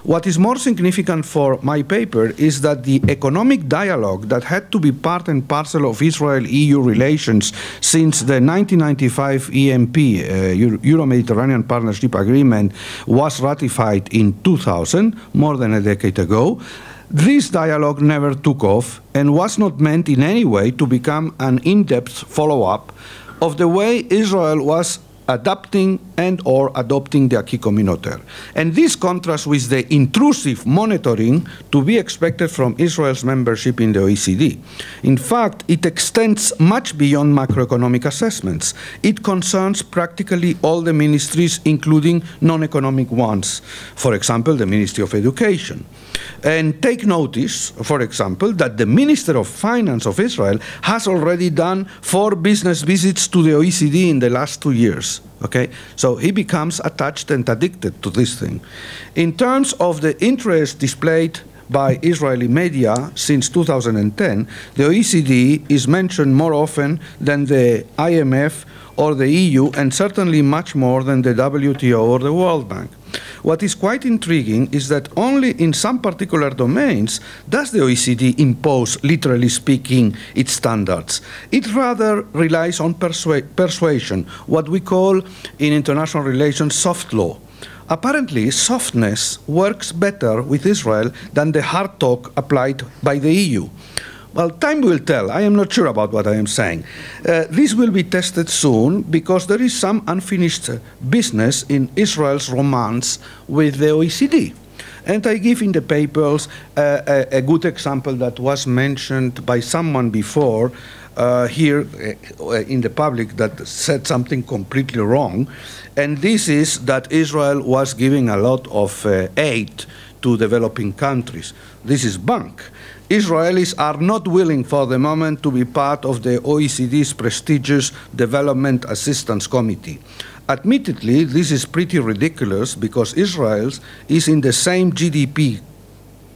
Speaker 4: What is more significant for my paper is that the economic dialogue that had to be part and parcel of Israel-EU relations since the 1995 EMP, Euro-Mediterranean Partnership Agreement, was ratified in 2000, more than a decade ago. This dialogue never took off and was not meant in any way to become an in-depth follow-up of the way Israel was adapting and or adopting the acquis communautaire. And this contrasts with the intrusive monitoring to be expected from Israel's membership in the OECD. In fact, it extends much beyond macroeconomic assessments. It concerns practically all the ministries, including non-economic ones. For example, the Ministry of Education. And take notice, for example, that the Minister of Finance of Israel has already done 4 business visits to the OECD in the last 2 years. Okay, so he becomes attached and addicted to this thing. In terms of the interest displayed by Israeli media since 2010, the OECD is mentioned more often than the IMF or the EU, and certainly much more than the WTO or the World Bank. What is quite intriguing is that only in some particular domains does the OECD impose, literally speaking, its standards. It rather relies on persuasion, what we call in international relations soft law. Apparently, softness works better with Israel than the hard talk applied by the EU. Well, time will tell. I am not sure about what I am saying. This will be tested soon because there is some unfinished business in Israel's romance with the OECD. And I give in the papers a good example that was mentioned by someone before here in the public that said something completely wrong. And this is that Israel was giving a lot of aid to developing countries. This is bunk. Israelis are not willing for the moment to be part of the OECD's prestigious Development Assistance Committee. Admittedly, this is pretty ridiculous because Israel is in the same GDP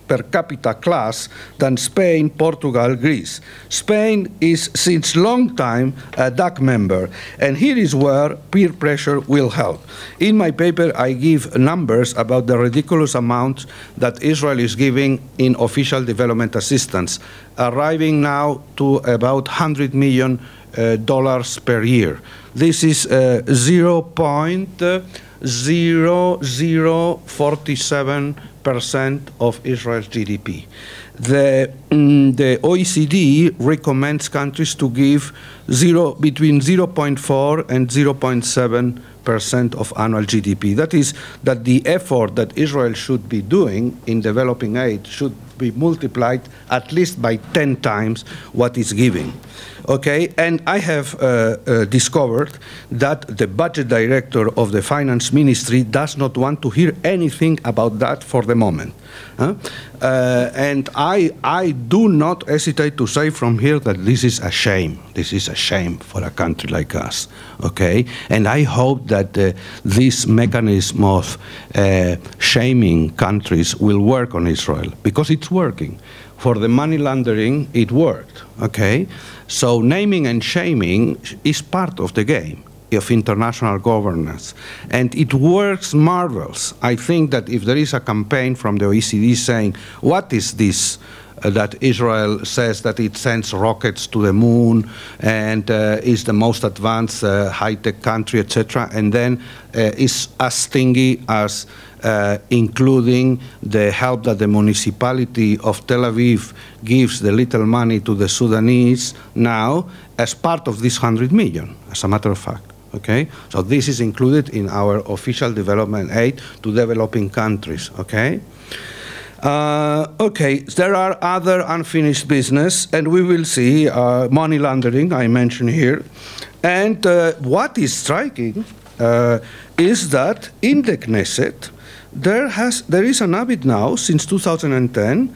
Speaker 4: per capita class than Spain, Portugal, Greece. Spain is since long time a DAC member, and here is where peer pressure will help. In my paper, I give numbers about the ridiculous amounts that Israel is giving in official development assistance, arriving now to about $100 million per year. This is 0.0047% of Israel's GDP. The OECD recommends countries to give between 0.4 and 0.7% of annual GDP. That is, that the effort that Israel should be doing in developing aid should be multiplied at least by 10 times what it's giving. Okay, and I have discovered that the budget director of the finance ministry does not want to hear anything about that for the moment. And I do not hesitate to say from here that this is a shame. This is a shame for a country like us, okay? And I hope that this mechanism of shaming countries will work on Israel, because it's working. For the money laundering, it worked, okay? So naming and shaming is part of the game of international governance, and it works marvelous. I think that if there is a campaign from the OECD saying, what is this that Israel says that it sends rockets to the moon and is the most advanced high-tech country, etc., and then is as stingy as including the help that the municipality of Tel Aviv gives the little money to the Sudanese now as part of this 100 million, as a matter of fact. Okay, so this is included in our official development aid to developing countries. Okay, okay. There are other unfinished business, and we will see money laundering. I mentioned here, and what is striking is that in the Knesset there is an habit now since 2010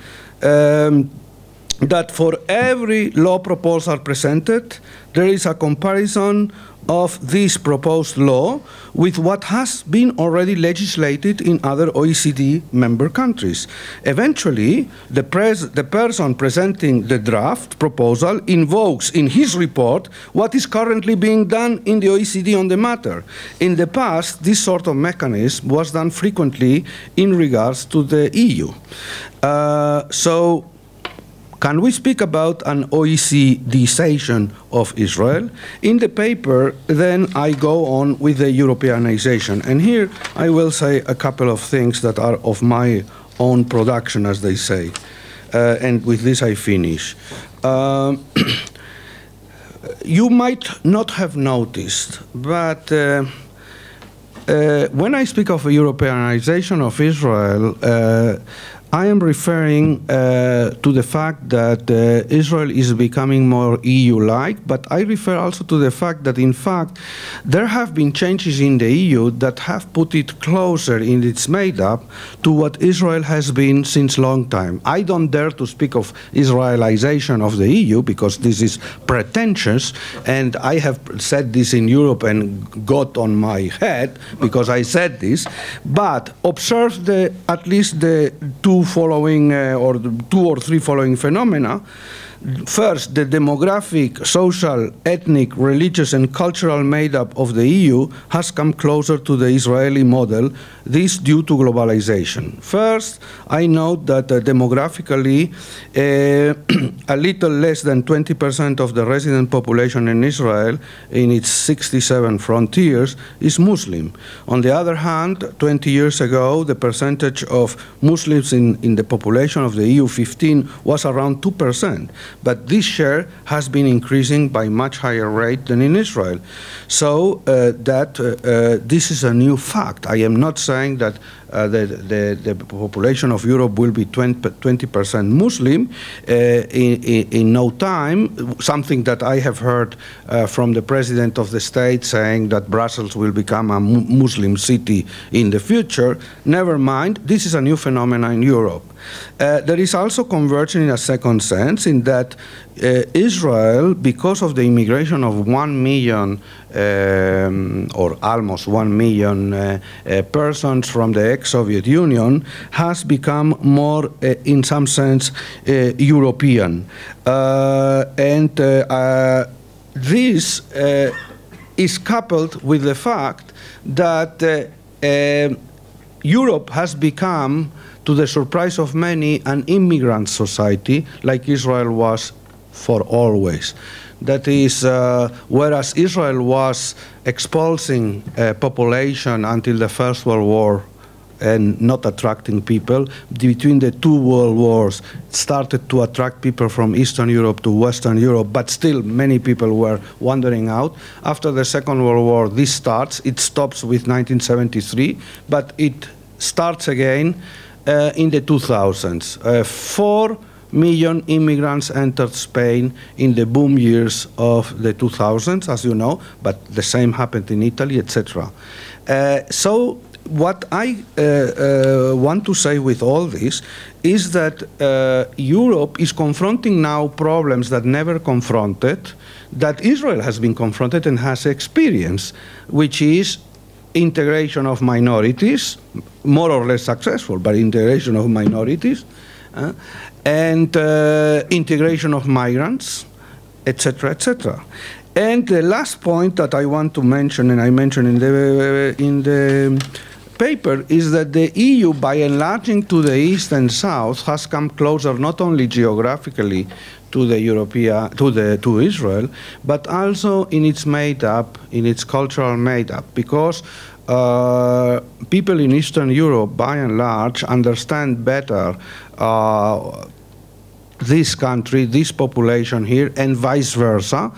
Speaker 4: that for every law proposal presented, there is a comparison of this proposed law with what has been already legislated in other OECD member countries. Eventually, the person presenting the draft proposal invokes in his report what is currently being done in the OECD on the matter. In the past, this sort of mechanism was done frequently in regards to the EU. So, can we speak about an OECDization of Israel? In the paper, then I go on with the Europeanization. And here I will say a couple of things that are of my own production, as they say. And with this I finish. You might not have noticed, but when I speak of a Europeanization of Israel, I am referring to the fact that Israel is becoming more EU-like, but I refer also to the fact that, in fact, there have been changes in the EU that have put it closer in its made-up to what Israel has been since long time. I don't dare to speak of Israelization of the EU because this is pretentious, and I have said this in Europe and got on my head because I said this, but observe at least the two following or the two or three following phenomena. First, the demographic, social, ethnic, religious, and cultural makeup of the EU has come closer to the Israeli model, this due to globalization. First, I note that demographically, a little less than 20% of the resident population in Israel, in its 67 frontiers, is Muslim. On the other hand, 20 years ago, the percentage of Muslims in the population of the EU 15 was around 2%. But this share has been increasing by much higher rate than in Israel. So this is a new fact. I am not saying that the population of Europe will be 20% Muslim in no time, something that I have heard from the President of the State saying that Brussels will become a Muslim city in the future. Never mind, this is a new phenomenon in Europe. There is also conversion in a second sense, in that Israel, because of the immigration of 1 million or almost 1 million persons from the ex-Soviet Union, has become more, in some sense, European. This is coupled with the fact that Europe has become, to the surprise of many, an immigrant society, like Israel was for always. That is, whereas Israel was expulsing population until the First World War and not attracting people, between the two world wars started to attract people from Eastern Europe to Western Europe, but still many people were wandering out. After the Second World War, this starts. It stops with 1973, but it starts again in the 2000s. 4 million immigrants entered Spain in the boom years of the 2000s, as you know, but the same happened in Italy, etc. So what I want to say with all this is that Europe is confronting now problems that never confronted, that Israel has been confronted and has experienced, which is integration of minorities, more or less successful, but integration of minorities, and integration of migrants, etc., etc. And the last point that I want to mention, and I mentioned in the paper, is that the EU, by enlarging to the east and south, has come closer not only geographically to the to Israel, but also in its made-up, in its cultural made-up, because people in Eastern Europe, by and large, understand better this country, this population here, and vice versa,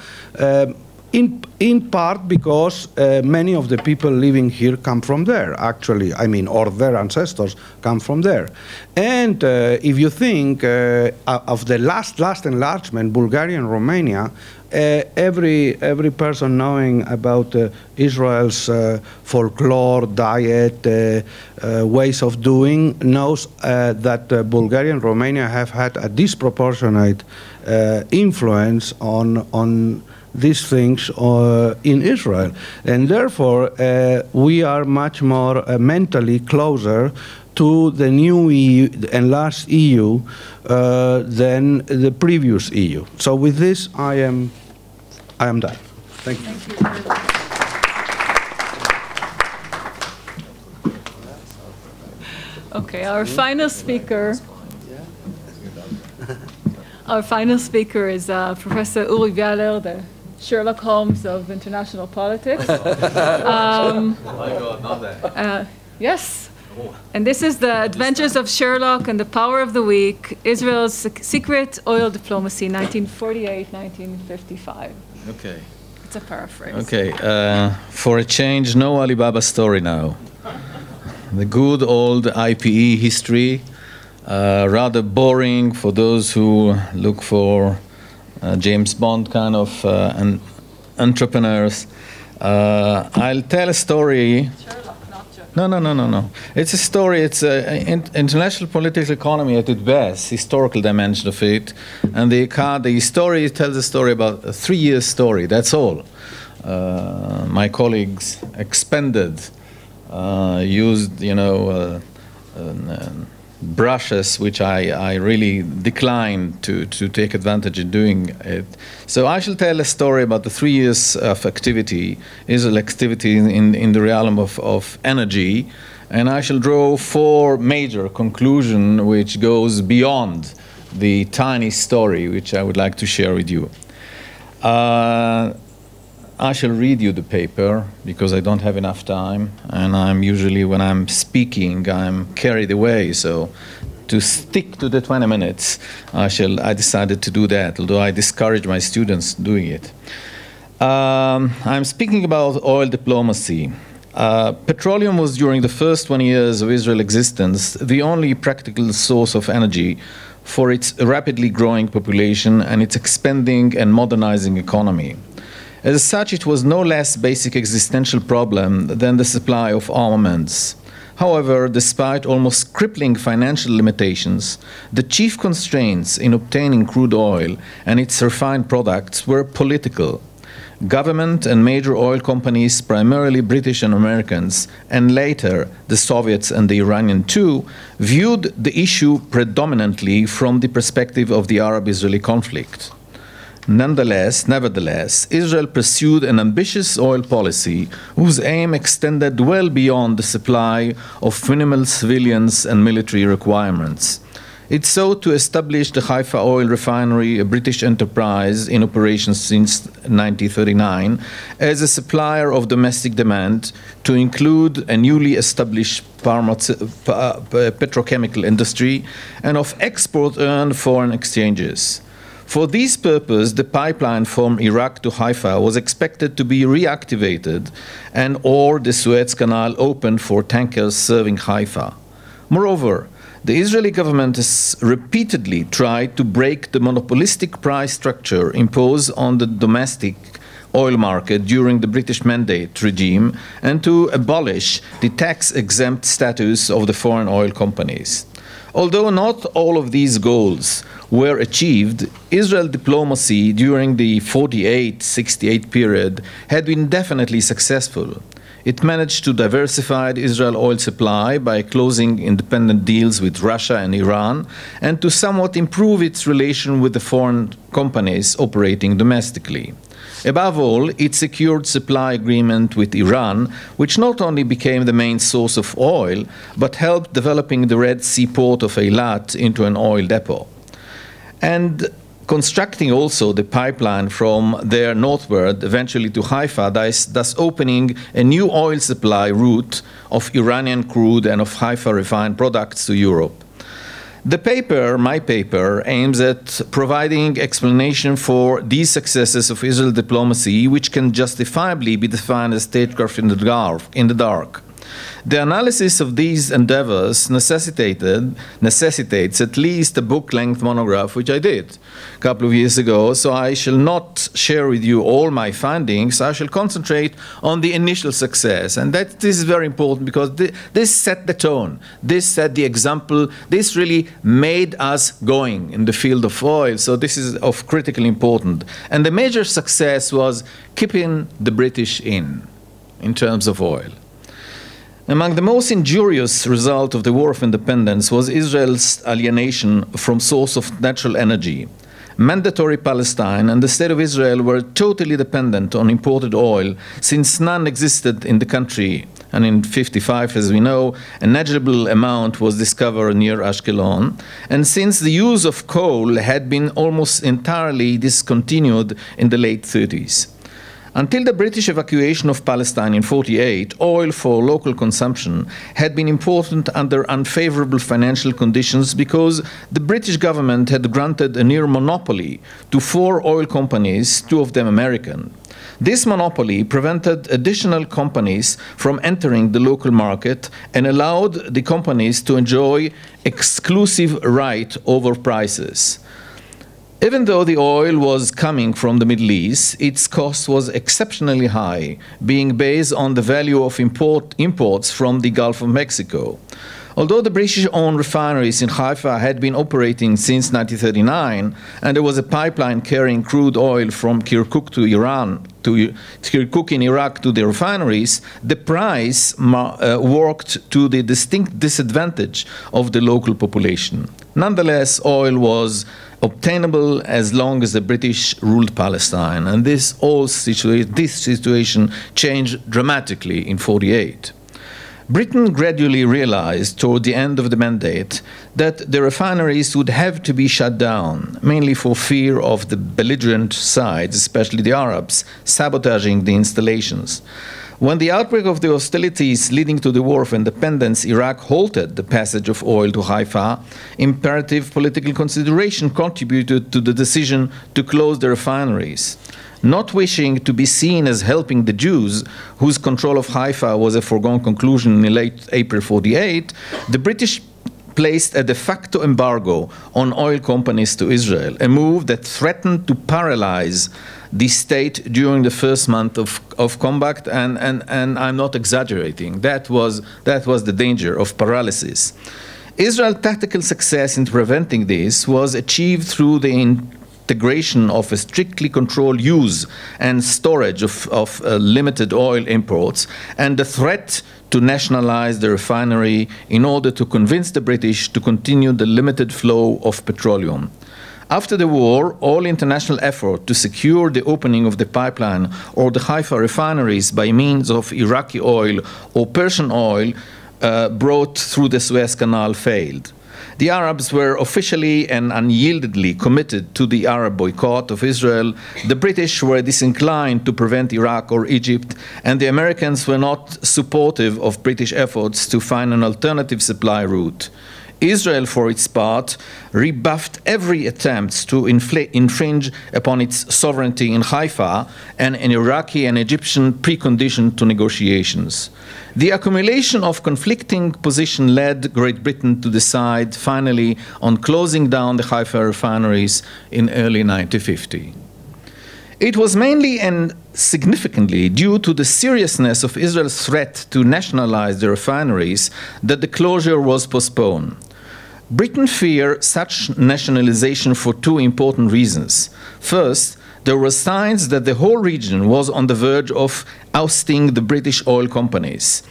Speaker 4: in part because many of the people living here come from there, actually, I mean, or their ancestors come from there. And if you think of the last enlargement, Bulgaria and Romania, every person knowing about Israel's folklore, diet, ways of doing, knows that Bulgaria and Romania have had a disproportionate influence on these things in Israel. And therefore, we are much more mentally closer to the new EU, enlarged EU, than the previous EU. So with this, I am done. Thank you.
Speaker 1: Thank you. Okay, our final speaker. Our final speaker is Professor Uri Bialer, the Sherlock Holmes of international politics.
Speaker 2: My God, not that.
Speaker 1: Yes. And this is the Adventures of Sherlock and the Power of the Week, Israel's Secret Oil Diplomacy, 1948-1955.
Speaker 5: Okay.
Speaker 1: It's a paraphrase.
Speaker 5: Okay. For a change, no Alibaba story now. The good old IPE history, rather boring for those who look for James Bond kind of entrepreneurs. I'll tell a story. No. It's a story. It's international political economy at its best, historical dimension of it, and the story tells a story about a 3-year story. That's all. My colleagues expended, used, brushes, which I really decline to take advantage of doing it. So I shall tell a story about the 3 years of activity, Israel activity in the realm of energy, and I shall draw 4 major conclusions which goes beyond the tiny story which I would like to share with you. I shall read you the paper because I don't have enough time, and I'm usually, when I'm speaking, I'm carried away. So to stick to the 20 minutes, I decided to do that, although I discourage my students doing it. I'm speaking about oil diplomacy. Petroleum was, during the first 20 years of Israel's existence, the only practical source of energy for its rapidly growing population and its expanding and modernizing economy. As such, it was no less basic existential problem than the supply of armaments. However, despite almost crippling financial limitations, the chief constraints in obtaining crude oil and its refined products were political. Government and major oil companies, primarily British and Americans, and later the Soviets and the Iranian too, viewed the issue predominantly from the perspective of the Arab-Israeli conflict. Nevertheless, Israel pursued an ambitious oil policy whose aim extended well beyond the supply of minimal civilians and military requirements. It sought to establish the Haifa oil refinery, a British enterprise in operation since 1939, as a supplier of domestic demand, to include a newly established petrochemical industry, and of export-earned foreign exchanges. For this purpose, the pipeline from Iraq to Haifa was expected to be reactivated and/or the Suez Canal opened for tankers serving Haifa. Moreover, the Israeli government has repeatedly tried to break the monopolistic price structure imposed on the domestic oil market during the British Mandate regime and to abolish the tax-exempt status of the foreign oil companies. Although not all of these goals were achieved, Israel diplomacy during the 48-68 period had been definitely successful. It managed to diversify Israel oil supply by closing independent deals with Russia and Iran, and to somewhat improve its relation with the foreign companies operating domestically. Above all, it secured supply agreement with Iran, which not only became the main source of oil, but helped developing the Red Sea port of Eilat into an oil depot. And constructing also the pipeline from there northward, eventually to Haifa, thus opening a new oil supply route of Iranian crude and of Haifa refined products to Europe. The paper, my paper, aims at providing explanation for these successes of Israel diplomacy, which can justifiably be defined as statecraft in the dark. The analysis of these endeavors necessitates at least a book-length monograph, which I did a couple of years ago, so I shall not share with you all my findings. I shall concentrate on the initial success, and this is very important because this set the tone, this set the example, this really made us going in the field of oil, so this is of critical importance. And the major success was keeping the British in terms of oil. Among the most injurious result of the War of Independence was Israel's alienation from source of natural energy. Mandatory Palestine and the State of Israel were totally dependent on imported oil, since none existed in the country. And in 1955, as we know, a negligible amount was discovered near Ashkelon. And since the use of coal had been almost entirely discontinued in the late 1930s. Until the British evacuation of Palestine in 1948, oil for local consumption had been important under unfavorable financial conditions because the British government had granted a near monopoly to 4 oil companies, 2 of them American. This monopoly prevented additional companies from entering the local market and allowed the companies to enjoy exclusive right over prices. Even though the oil was coming from the Middle East, its cost was exceptionally high, being based on the value of imports from the Gulf of Mexico. Although the British-owned refineries in Haifa had been operating since 1939, and there was a pipeline carrying crude oil from Kirkuk to Kirkuk in Iraq to the refineries, the price worked to the distinct disadvantage of the local population. Nonetheless, oil was obtainable as long as the British ruled Palestine, and this situation changed dramatically in 1948. Britain gradually realized toward the end of the mandate that the refineries would have to be shut down, mainly for fear of the belligerent sides, especially the Arabs, sabotaging the installations. When the outbreak of the hostilities leading to the War of Independence, Iraq halted the passage of oil to Haifa, imperative political consideration contributed to the decision to close the refineries. Not wishing to be seen as helping the Jews, whose control of Haifa was a foregone conclusion in late April 1948, the British placed a de facto embargo on oil companies to Israel, a move that threatened to paralyze the state during the first month of combat, and I'm not exaggerating. That was the danger of paralysis. Israel's tactical success in preventing this was achieved through the integration of a strictly controlled use and storage of limited oil imports, and the threat to nationalize the refinery in order to convince the British to continue the limited flow of petroleum. After the war, all international effort to secure the opening of the pipeline or the Haifa refineries by means of Iraqi oil or Persian oil brought through the Suez Canal failed. The Arabs were officially and unyieldingly committed to the Arab boycott of Israel. The British were disinclined to prevent Iraq or Egypt, and the Americans were not supportive of British efforts to find an alternative supply route. Israel, for its part, rebuffed every attempt to infringe upon its sovereignty in Haifa, and an Iraqi and Egyptian precondition to negotiations. The accumulation of conflicting positions led Great Britain to decide finally on closing down the Haifa refineries in early 1950. It was mainly and significantly due to the seriousness of Israel's threat to nationalize the refineries that the closure was postponed. Britain feared such nationalization for two important reasons. First, there were signs that the whole region was on the verge of ousting the British oil companies,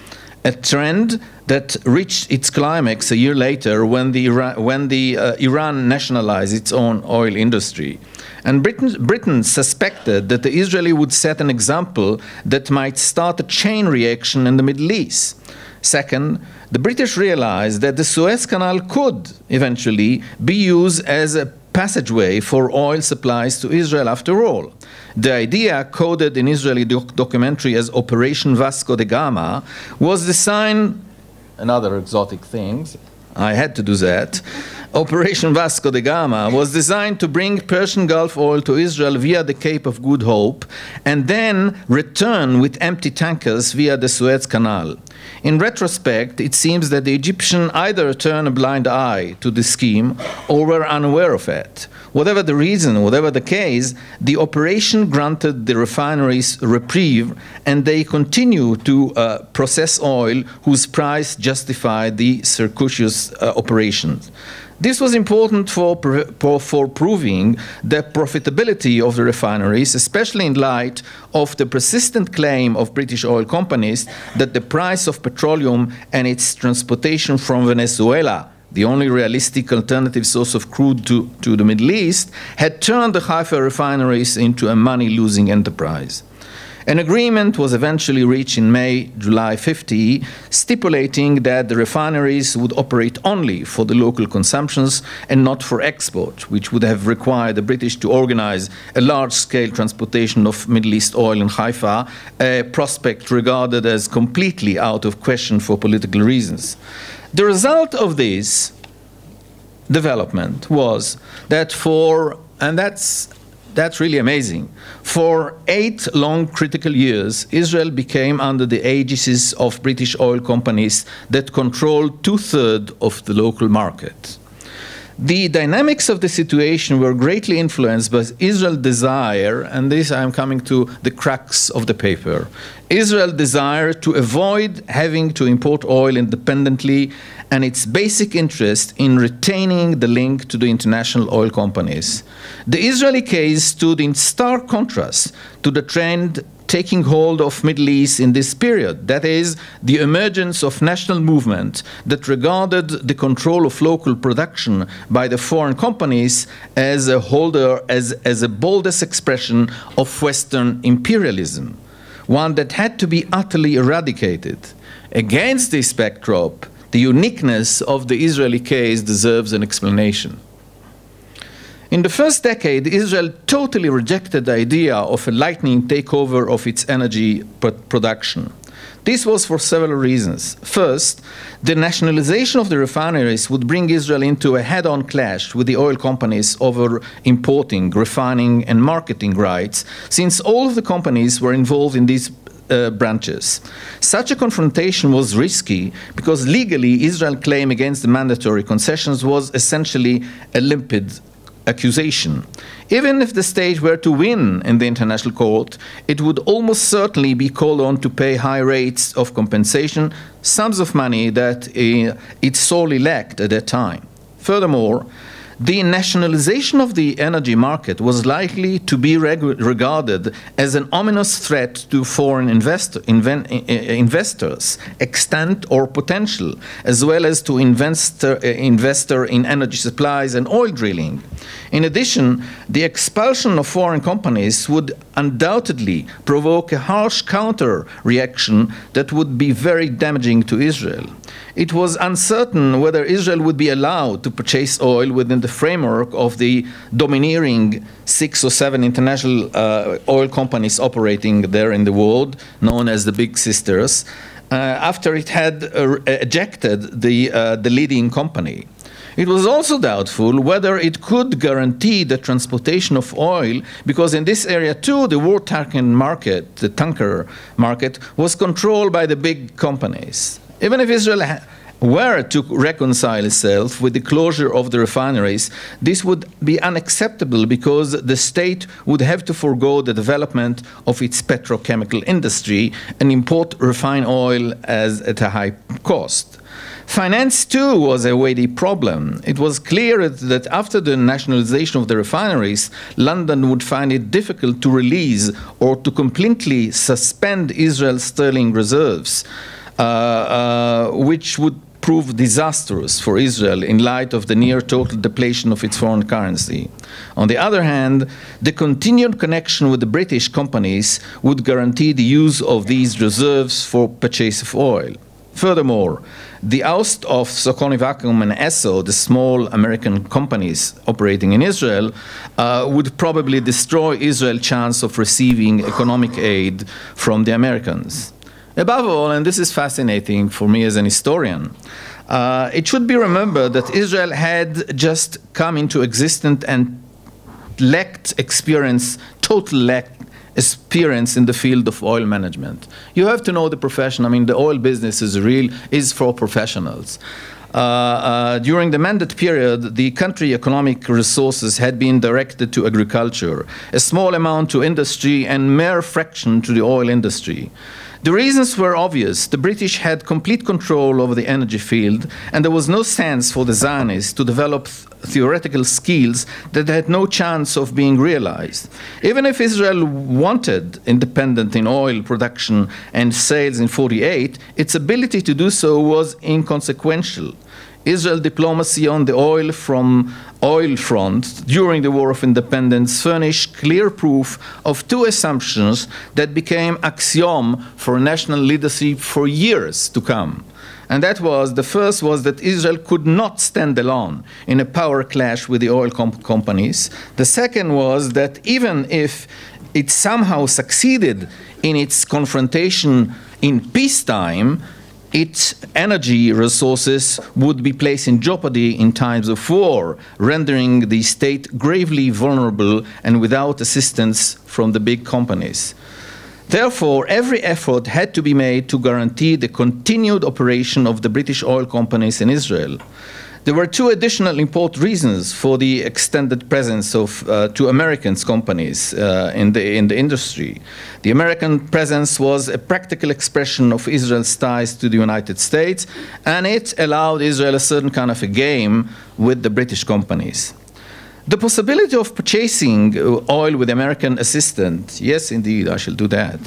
Speaker 5: a trend that reached its climax a year later when Iran nationalized its own oil industry. And Britain suspected that the Israeli would set an example that might start a chain reaction in the Middle East. Second, the British realized that the Suez Canal could eventually be used as a passageway for oil supplies to Israel after all. The idea, coded in Israeli documentary as Operation Vasco da Gama, was designed, another exotic thing, I had to do that. Operation Vasco da Gama was designed to bring Persian Gulf oil to Israel via the Cape of Good Hope and then return with empty tankers via the Suez Canal. In retrospect, it seems that the Egyptians either turned a blind eye to the scheme or were unaware of it. Whatever the reason, whatever the case, the operation granted the refineries reprieve, and they continue to process oil whose price justified the circuitous operations. This was important for proving the profitability of the refineries, especially in light of the persistent claim of British oil companies that the price of petroleum and its transportation from Venezuela, the only realistic alternative source of crude to the Middle East, had turned the Haifa refineries into a money-losing enterprise. An agreement was eventually reached in May-July 1950, stipulating that the refineries would operate only for the local consumptions and not for export, which would have required the British to organize a large-scale transportation of Middle East oil in Haifa, a prospect regarded as completely out of question for political reasons. The result of this development was that that's really amazing. For 8 long critical years, Israel became under the aegis of British oil companies that controlled 2/3 of the local market. The dynamics of the situation were greatly influenced by Israel's desire, and this I'm coming to the crux of the paper, Israel's desire to avoid having to import oil independently and its basic interest in retaining the link to the international oil companies. The Israeli case stood in stark contrast to the trend taking hold of Middle East in this period, that is, the emergence of national movement that regarded the control of local production by the foreign companies as a boldest expression of Western imperialism, one that had to be utterly eradicated. Against this backdrop, the uniqueness of the Israeli case deserves an explanation. In the first decade, Israel totally rejected the idea of a lightning takeover of its energy production. This was for several reasons. First, the nationalization of the refineries would bring Israel into a head-on clash with the oil companies over importing, refining, and marketing rights, since all of the companies were involved in these branches. Such a confrontation was risky because legally Israel's claim against the mandatory concessions was essentially a limpid accusation. Even if the state were to win in the international court, it would almost certainly be called on to pay high rates of compensation, sums of money that it sorely lacked at that time. Furthermore, the nationalization of the energy market was likely to be regarded as an ominous threat to foreign investors, extant or potential, as well as to investor in energy supplies and oil drilling. In addition, the expulsion of foreign companies would undoubtedly provoke a harsh counter-reaction that would be very damaging to Israel. It was uncertain whether Israel would be allowed to purchase oil within the framework of the domineering 6 or 7 international oil companies operating there in the world, known as the Big Sisters, after it had ejected the leading company. It was also doubtful whether it could guarantee the transportation of oil, because in this area too, the war tanker market, the tanker market, was controlled by the big companies. Even if Israel were to reconcile itself with the closure of the refineries, this would be unacceptable because the state would have to forego the development of its petrochemical industry and import refined oil at a high cost. Finance, too, was a weighty problem. It was clear that after the nationalization of the refineries, London would find it difficult to release or to completely suspend Israel's sterling reserves, which would prove disastrous for Israel in light of the near total depletion of its foreign currency. On the other hand, the continued connection with the British companies would guarantee the use of these reserves for purchase of oil. Furthermore, the oust of Socony Vacuum and Esso, the small American companies operating in Israel, would probably destroy Israel's chance of receiving economic aid from the Americans. Above all, and this is fascinating for me as an historian, it should be remembered that Israel had just come into existence and lacked experience, total lack experience in the field of oil management. You have to know the profession. I mean, the oil business is for professionals. During the mandate period, the country economic resources had been directed to agriculture, a small amount to industry, and mere fraction to the oil industry. The reasons were obvious. The British had complete control over the energy field, and there was no sense for the Zionists to develop theoretical skills that had no chance of being realized. Even if Israel wanted independence in oil production and sales in 1948, its ability to do so was inconsequential. Israel diplomacy on the oil front during the War of Independence furnished clear proof of two assumptions that became axiom for national leadership for years to come. And that was, the first was that Israel could not stand alone in a power clash with the oil companies. The second was that even if it somehow succeeded in its confrontation in peacetime, its energy resources would be placed in jeopardy in times of war, rendering the state gravely vulnerable and without assistance from the big companies. Therefore, every effort had to be made to guarantee the continued operation of the British oil companies in Israel. There were two additional important reasons for the extended presence of two American companies in the industry. The American presence was a practical expression of Israel's ties to the United States, and it allowed Israel a certain kind of a game with the British companies. The possibility of purchasing oil with American assistance, yes, indeed, I shall do that,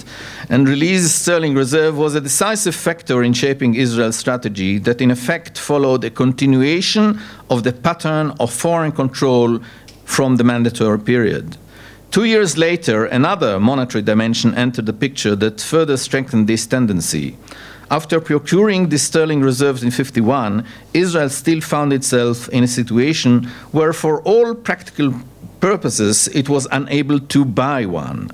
Speaker 5: and release sterling reserve was a decisive factor in shaping Israel's strategy that in effect followed a continuation of the pattern of foreign control from the mandatory period. 2 years later, another monetary dimension entered the picture that further strengthened this tendency. After procuring the sterling reserves in 1951, Israel still found itself in a situation where for all practical purposes it was unable to buy one.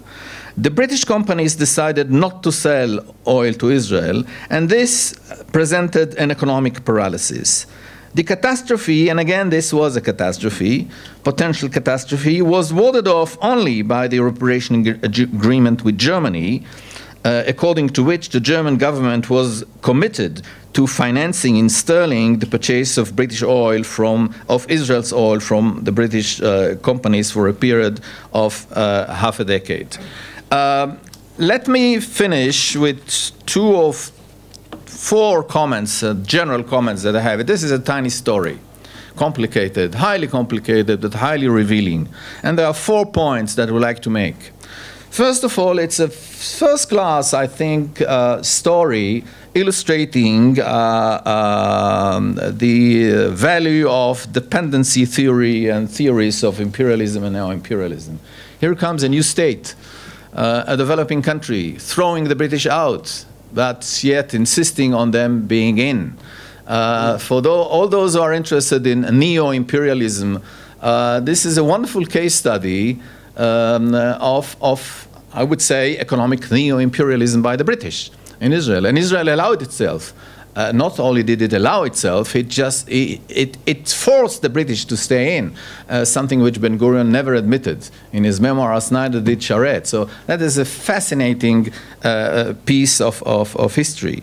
Speaker 5: The British companies decided not to sell oil to Israel, and this presented an economic paralysis. The catastrophe, and again this was a catastrophe, potential catastrophe, was warded off only by the reparation agreement with Germany, according to which the German government was committed to financing in sterling the purchase of British oil of Israel's oil from the British companies for a period of half a decade. Let me finish with 2 of 4 comments, general comments that I have. This is a tiny story, complicated, highly complicated, but highly revealing. And there are 4 points that I would like to make. First of all, it's a first-class, I think, story illustrating the value of dependency theory and theories of imperialism and neo-imperialism. Here comes a new state, a developing country, throwing the British out, but yet insisting on them being in. For all those who are interested in neo-imperialism, this is a wonderful case study of, I would say, economic neo-imperialism by the British in Israel. And Israel allowed itself. Not only did it allow itself, it forced the British to stay in, something which Ben-Gurion never admitted in his memoirs, neither did Sharet. So that is a fascinating piece of history.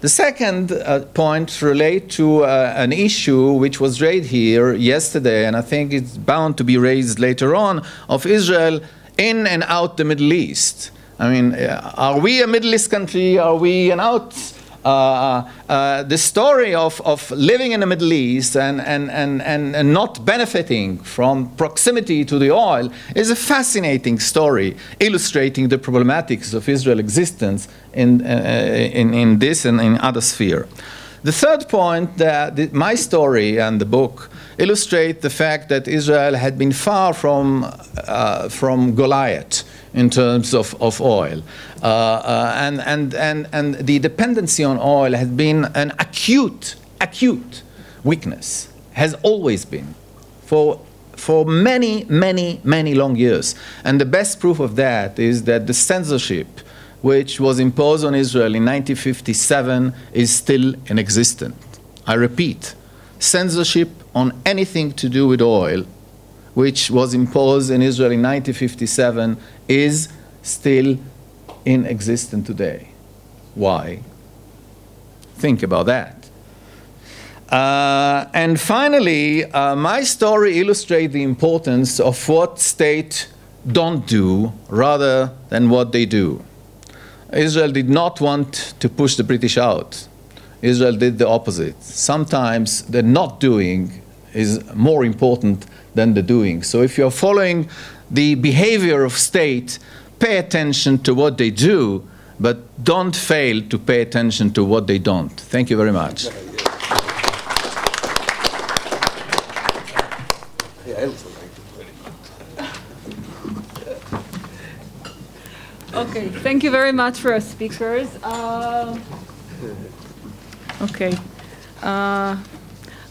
Speaker 5: The second point relates to an issue which was raised here yesterday, and I think it's bound to be raised later on, of Israel in and out the Middle East. I mean, are we a Middle East country? Are we an out? The story of living in the Middle East and not benefiting from proximity to the oil is a fascinating story illustrating the problematics of Israel's existence in this and in other sphere. The third point, that my story and the book illustrate the fact that Israel had been far from Goliath in terms of oil. And the dependency on oil has been an acute weakness, has always been, for many long years. And the best proof of that is that the censorship which was imposed on Israel in 1957 is still in existence. I repeat, censorship on anything to do with oil, which was imposed in Israel in 1957, is still in existence today. Why? Think about that. And finally, my story illustrates the importance of what states don't do rather than what they do. Israel did not want to push the British out. Israel did the opposite. Sometimes the not doing is more important than the doing. So if you're following the behavior of state, pay attention to what they do, but don't fail to pay attention to what they don't. Thank you very much.
Speaker 1: Okay, thank you very much for our speakers.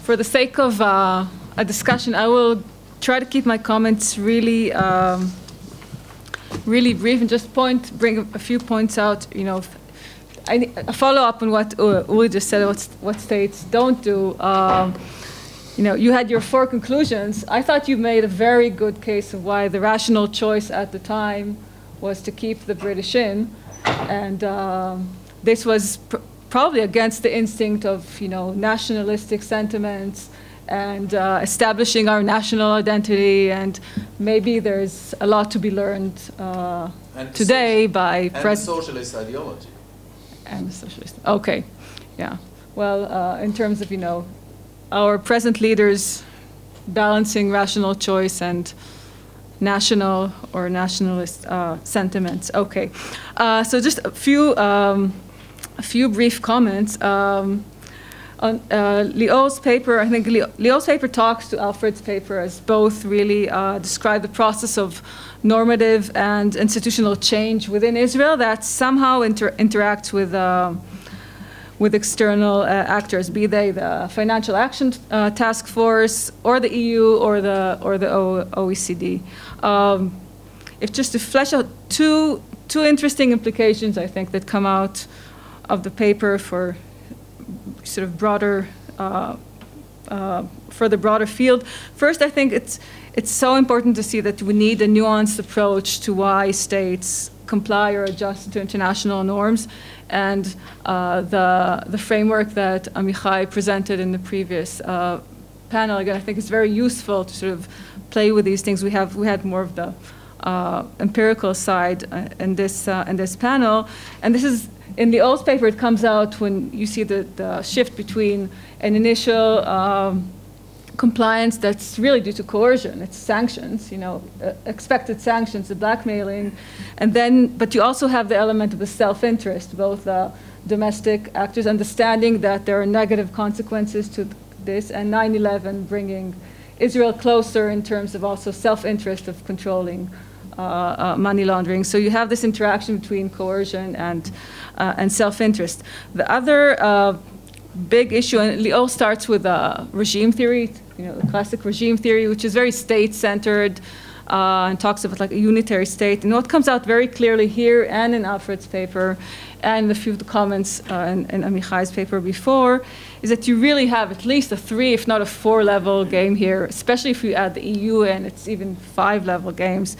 Speaker 1: For the sake of a discussion, I will try to keep my comments really brief and just bring a few points out. You know, a follow up on what Uli just said, what states don't do. You know, you had your 4 conclusions. I thought you made a very good case of why the rational choice at the time was to keep the British in, and this was probably against the instinct of, you know, nationalistic sentiments and establishing our national identity, and maybe there's a lot to be learned today by
Speaker 5: socialist ideology.
Speaker 1: And the socialist. Okay, yeah. Well, in terms of our present leaders balancing rational choice and national or nationalist sentiments. Okay, so just a few brief comments. On Lior's paper, I think Lior's paper talks to Alfred's paper as both really describe the process of normative and institutional change within Israel that somehow interacts with external actors, be they the Financial Action Task Force or the EU or the OECD. If just to flesh out two interesting implications, I think, that come out of the paper for sort of broader, for the broader field. First, I think it's so important to see that we need a nuanced approach to why states comply or adjust to international norms, and the framework that Amichai presented in the previous panel, again, I think is very useful to sort of play with these things. We had more of the empirical side in this panel, and this is. In the Oath paper, it comes out when you see the shift between an initial compliance that's really due to coercion, it's sanctions, expected sanctions, the blackmailing, and then, but you also have the element of the self-interest, both domestic actors understanding that there are negative consequences to this, and 9/11 bringing Israel closer in terms of also self-interest of controlling money laundering. So you have this interaction between coercion and self-interest. The other big issue, and Lior starts with regime theory, the classic regime theory, which is very state-centered and talks about like a unitary state. And what comes out very clearly here and in Alfred's paper and a few of the comments in Amichai's paper before is that you really have at least a 3, if not a 4-level game here, especially if you add the EU in, it's even 5-level games.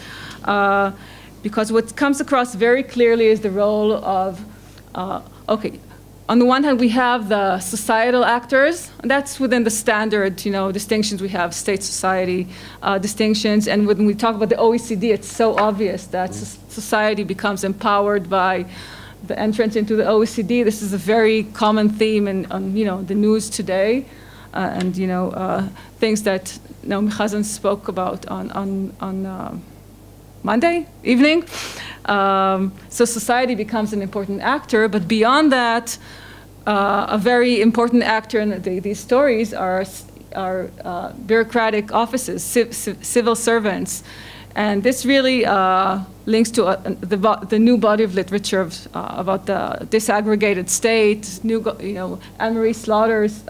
Speaker 1: Because what comes across very clearly is the role of, okay, on the one hand, we have the societal actors, and that's within the standard, distinctions we have, state-society distinctions. And when we talk about the OECD, it's so obvious that society becomes empowered by the entrance into the OECD. This is a very common theme on the news today, and things that Naomi Chazan spoke about on Monday evening. So society becomes an important actor, but beyond that, a very important actor in these stories are bureaucratic offices, civil servants. And this really links to the new body of literature about the disaggregated state, Anne-Marie Slaughter's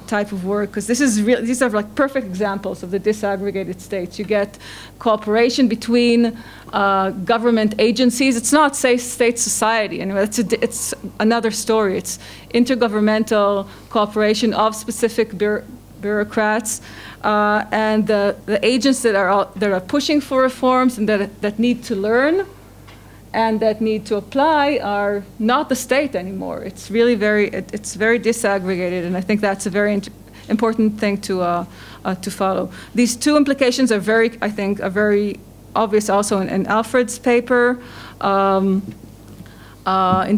Speaker 1: type of work, because these are like perfect examples of the disaggregated states. You get cooperation between government agencies. It's not, say, state society. Anyway, it's another story. It's intergovernmental cooperation of specific bureaucrats and the agents that are pushing for reforms and that need to learn and that need to apply are not the state anymore. It's really very disaggregated, and I think that's a very important thing to follow. These two implications are very obvious also in Alfred's paper. In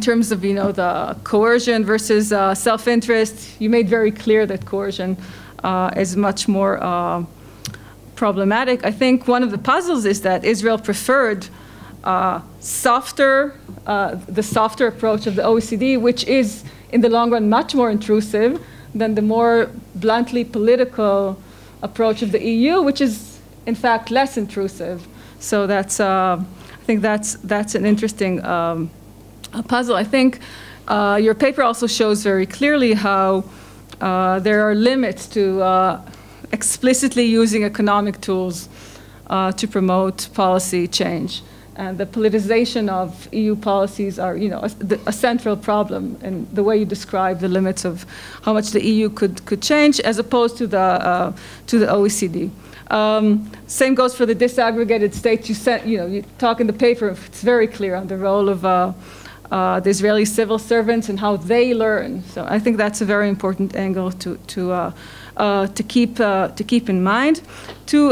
Speaker 1: terms of the coercion versus self-interest, you made very clear that coercion is much more problematic. I think one of the puzzles is that Israel preferred the softer approach of the OECD, which is in the long run much more intrusive than the more bluntly political approach of the EU, which is in fact less intrusive. So that's I think that's an interesting puzzle. I think your paper also shows very clearly how there are limits to explicitly using economic tools to promote policy change. And the politicization of EU policies are, a central problem in the way you describe the limits of how much the EU could change, as opposed to the OECD. Same goes for the disaggregated states. You talk in the paper. It's very clear on the role of the Israeli civil servants and how they learn. So I think that's a very important angle to keep in mind. Two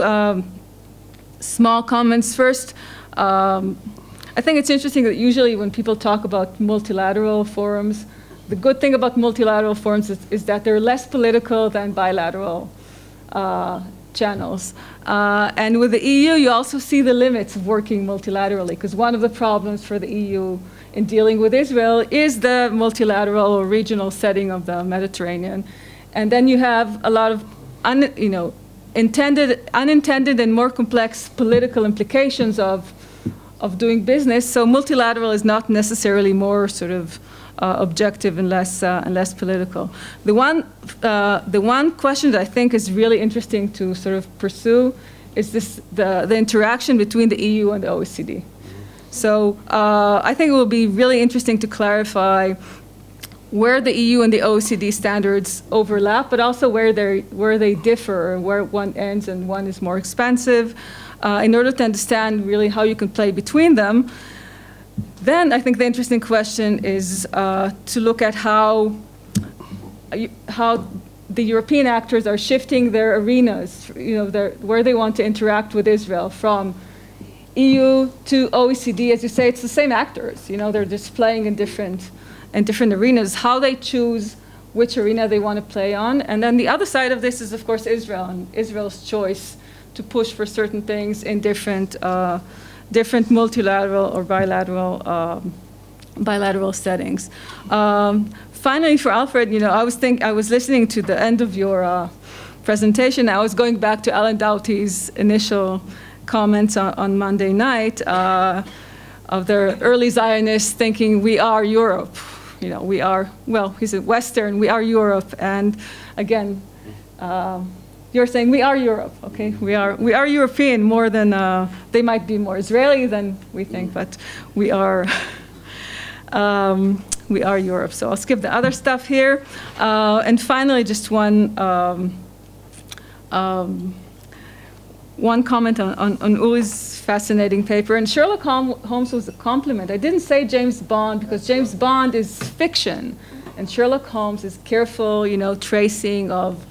Speaker 1: small comments. First, I think it's interesting that usually when people talk about multilateral forums, the good thing about multilateral forums is that they're less political than bilateral channels. And with the EU, you also see the limits of working multilaterally, because one of the problems for the EU in dealing with Israel is the multilateral or regional setting of the Mediterranean. And then you have a lot of unintended and more complex political implications of doing business. So multilateral is not necessarily more sort of objective and less political. The one question that I think is really interesting to sort of pursue is the interaction between the EU and the OECD. So I think it will be really interesting to clarify where the EU and the OECD standards overlap, but also where they differ, where one ends and one is more expensive, in order to understand really how you can play between them. Then I think the interesting question is to look at how the European actors are shifting their arenas, where they want to interact with Israel, from EU to OECD. As you say, it's the same actors. They're just playing in different arenas. How they choose which arena they want to play on, and then the other side of this is, of course, Israel and Israel's choice to push for certain things in different multilateral or bilateral settings. Finally, for Alfred, I was listening to the end of your presentation. I was going back to Alan Doughty's initial comments on Monday night of the early Zionists thinking we are Europe. We are, well, he said Western, we are Europe. And again, you're saying we are Europe, okay? We are European more than, they might be more Israeli than we think, but we are Europe. So I'll skip the other stuff here. And finally, just one comment on Uri's fascinating paper. And Sherlock Holmes was a compliment. I didn't say James Bond because James Bond is fiction, and Sherlock Holmes is careful, tracing of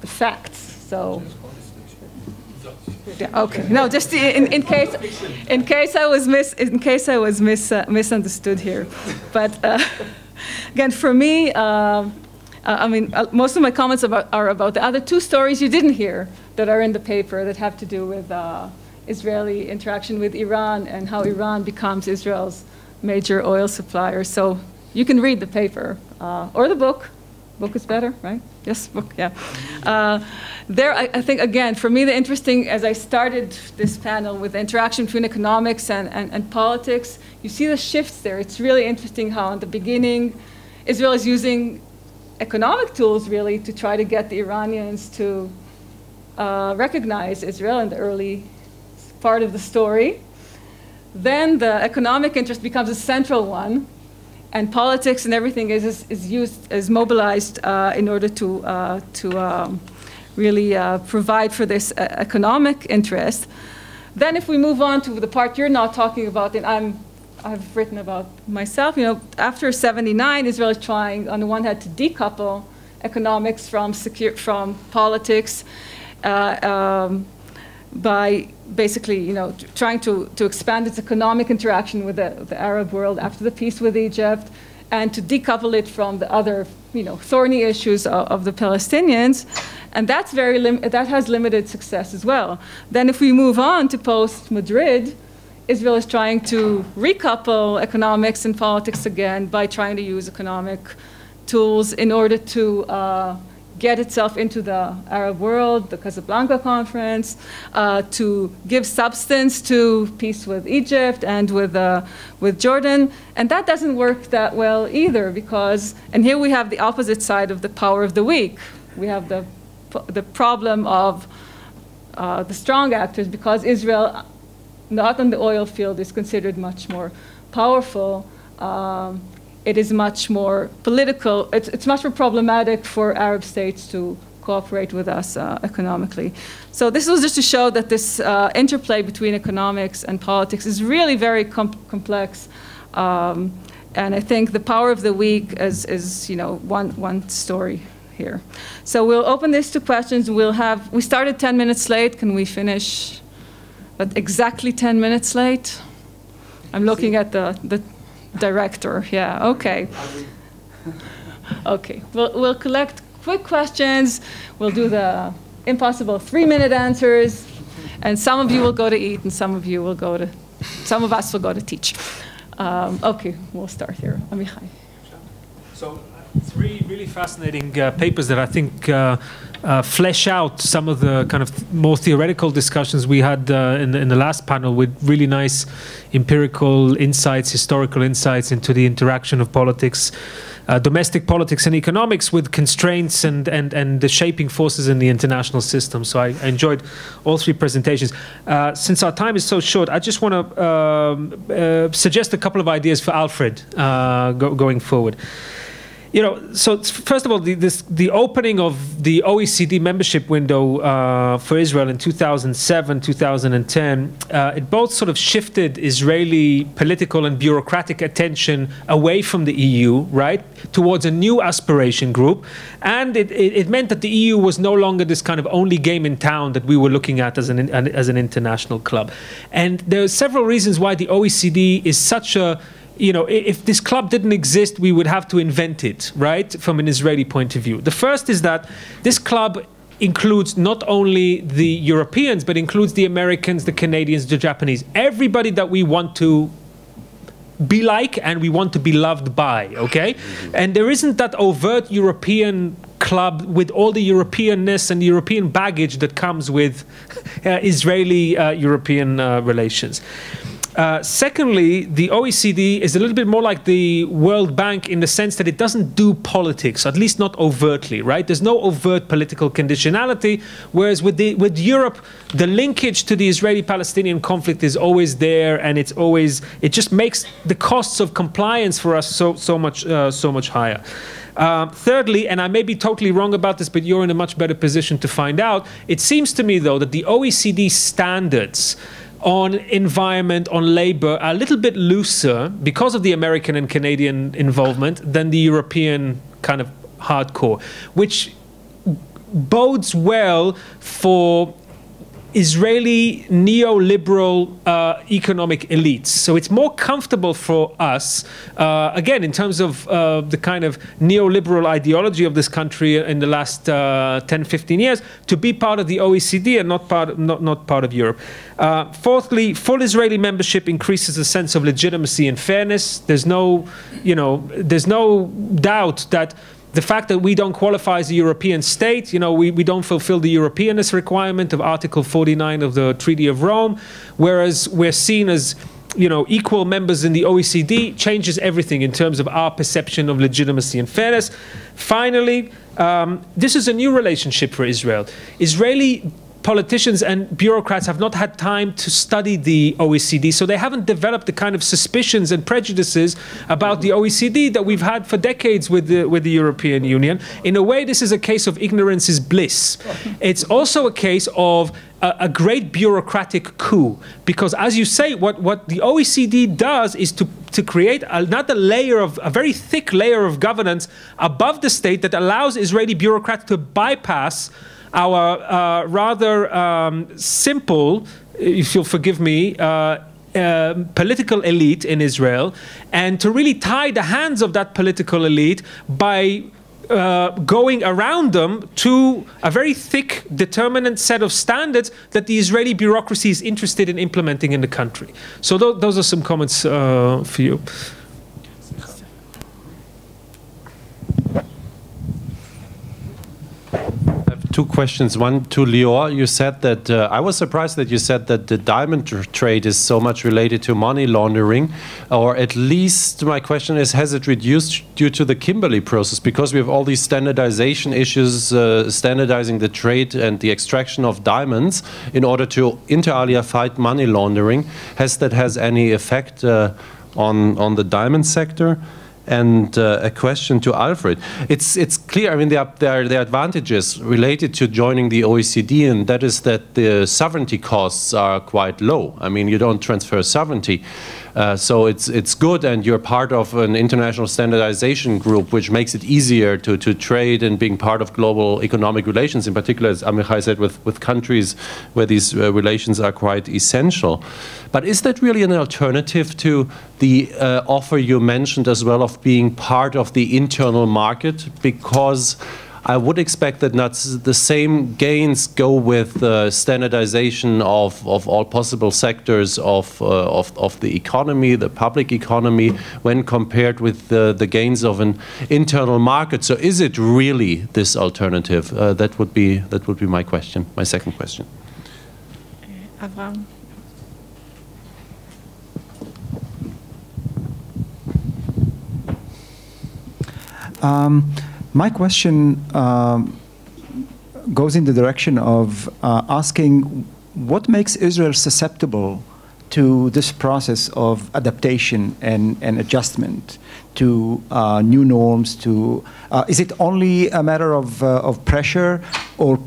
Speaker 1: the facts. So, yeah, okay. No, just in case I was misunderstood here. But again, for me, most of my comments are about the other two stories you didn't hear that are in the paper that have to do with Israeli interaction with Iran and how Iran becomes Israel's major oil supplier. So you can read the paper or the book. Book is better, right? Yes, book, yeah. I think, again, for me, the interesting, as I started this panel with the interaction between economics and politics, you see the shifts there. It's really interesting how in the beginning, Israel is using economic tools, really, to try to get the Iranians to recognize Israel in the early part of the story. Then the economic interest becomes a central one, and politics and everything is mobilized in order to really provide for this economic interest. Then if we move on to the part you're not talking about, and I've written about myself, after 79, Israel is trying, on the one hand, to decouple economics from politics by basically, trying to expand its economic interaction with the Arab world after the peace with Egypt, and to decouple it from the other, thorny issues of the Palestinians. And that has limited success as well. Then if we move on to post-Madrid, Israel is trying to recouple economics and politics again by trying to use economic tools in order to get itself into the Arab world, the Casablanca Conference, to give substance to peace with Egypt and with Jordan. And that doesn't work that well either, because, and here we have the opposite side of the power of the weak. We have the problem of the strong actors, because Israel, not on the oil field, is considered much more powerful. It is much more political. It's much more problematic for Arab states to cooperate with us economically. So this was just to show that this interplay between economics and politics is really very complex. And I think the power of the week is you know, one story here. So we'll open this to questions. We started 10 minutes late. Can we finish at exactly 10 minutes late? I'm looking at the director. Yeah, okay. Okay, we'll collect quick questions. We'll do the impossible 3-minute answers. And some of you will go to eat, and some of us will go to teach. Okay, we'll start here. Amichai.
Speaker 6: So, 3 really fascinating papers that I think flesh out some of the kind of more theoretical discussions we had in the last panel, with really nice empirical insights, historical insights into the interaction of politics, domestic politics and economics with constraints and the shaping forces in the international system. So I enjoyed all 3 presentations. Since our time is so short, I just want to suggest a couple of ideas for Alfred going forward. You know, so first of all, the opening of the OECD membership window for Israel in 2007, 2010, it both sort of shifted Israeli political and bureaucratic attention away from the EU, right, towards a new aspiration group. And it meant that the EU was no longer this kind of only game in town that we were looking at as an international club. And there are several reasons why the OECD is such a, you know, if this club didn't exist, we would have to invent it, right, from an Israeli point of view. The first is that this club includes not only the Europeans, but includes the Americans, the Canadians, the Japanese, everybody that we want to be like and we want to be loved by, okay? And there isn't that overt European club with all the Europeanness and the European baggage that comes with Israeli-European relations. Secondly, the OECD is a little bit more like the World Bank in the sense that it doesn't do politics, at least not overtly, right? There's no overt political conditionality, whereas with Europe, the linkage to the Israeli-Palestinian conflict is always there, and it just makes the costs of compliance for us so much higher. Thirdly, and I may be totally wrong about this, but you're in a much better position to find out, it seems to me, though, that the OECD standards on environment, on labor, are a little bit looser because of the American and Canadian involvement than the European kind of hardcore, which bodes well for Israeli neoliberal economic elites. So it's more comfortable for us, again, in terms of the kind of neoliberal ideology of this country in the last 10, 15 years, to be part of the OECD and not part of Europe. Fourthly, full Israeli membership increases the sense of legitimacy and fairness. There's no doubt that the fact that we don't qualify as a European state, you know, we don't fulfill the Europeanness requirement of Article 49 of the Treaty of Rome, whereas we're seen as, you know, equal members in the OECD, changes everything in terms of our perception of legitimacy and fairness. Finally, this is a new relationship for Israel. Israeli politicians and bureaucrats have not had time to study the OECD, so they haven't developed the kind of suspicions and prejudices about the OECD that we've had for decades with the European Union. In a way, this is a case of ignorance is bliss. It's also a case of a great bureaucratic coup, because, as you say, what the OECD does is to create another layer of, a very thick layer of governance above the state that allows Israeli bureaucrats to bypass our rather simple, if you'll forgive me, political elite in Israel, and to really tie the hands of that political elite by going around them to a very thick, determinant set of standards that the Israeli bureaucracy is interested in implementing in the country. So those are some comments for you.
Speaker 7: Two questions. One to Lior. You said that, I was surprised that you said that the diamond trade is so much related to money laundering, or at least my question is, has it reduced due to the Kimberley process? Because we have all these standardization issues, standardizing the trade and the extraction of diamonds in order to, inter alia, fight money laundering. Has any effect on the diamond sector? And a question to Alfred. It's clear, I mean, there are advantages related to joining the OECD, and that is that the sovereignty costs are quite low. I mean, you don't transfer sovereignty. So it's good, and you're part of an international standardization group, which makes it easier to trade and being part of global economic relations, in particular, as Amichai said, with countries where these relations are quite essential. But is that really an alternative to the offer you mentioned as well of being part of the internal market? Because I would expect that not the same gains go with standardization of all possible sectors of the economy, the public economy, when compared with the gains of an internal market. So is it really this alternative? That would be my question, my second question.
Speaker 1: Avram.
Speaker 8: My question goes in the direction of asking what makes Israel susceptible to this process of adaptation and adjustment to new norms. Is it only a matter of pressure or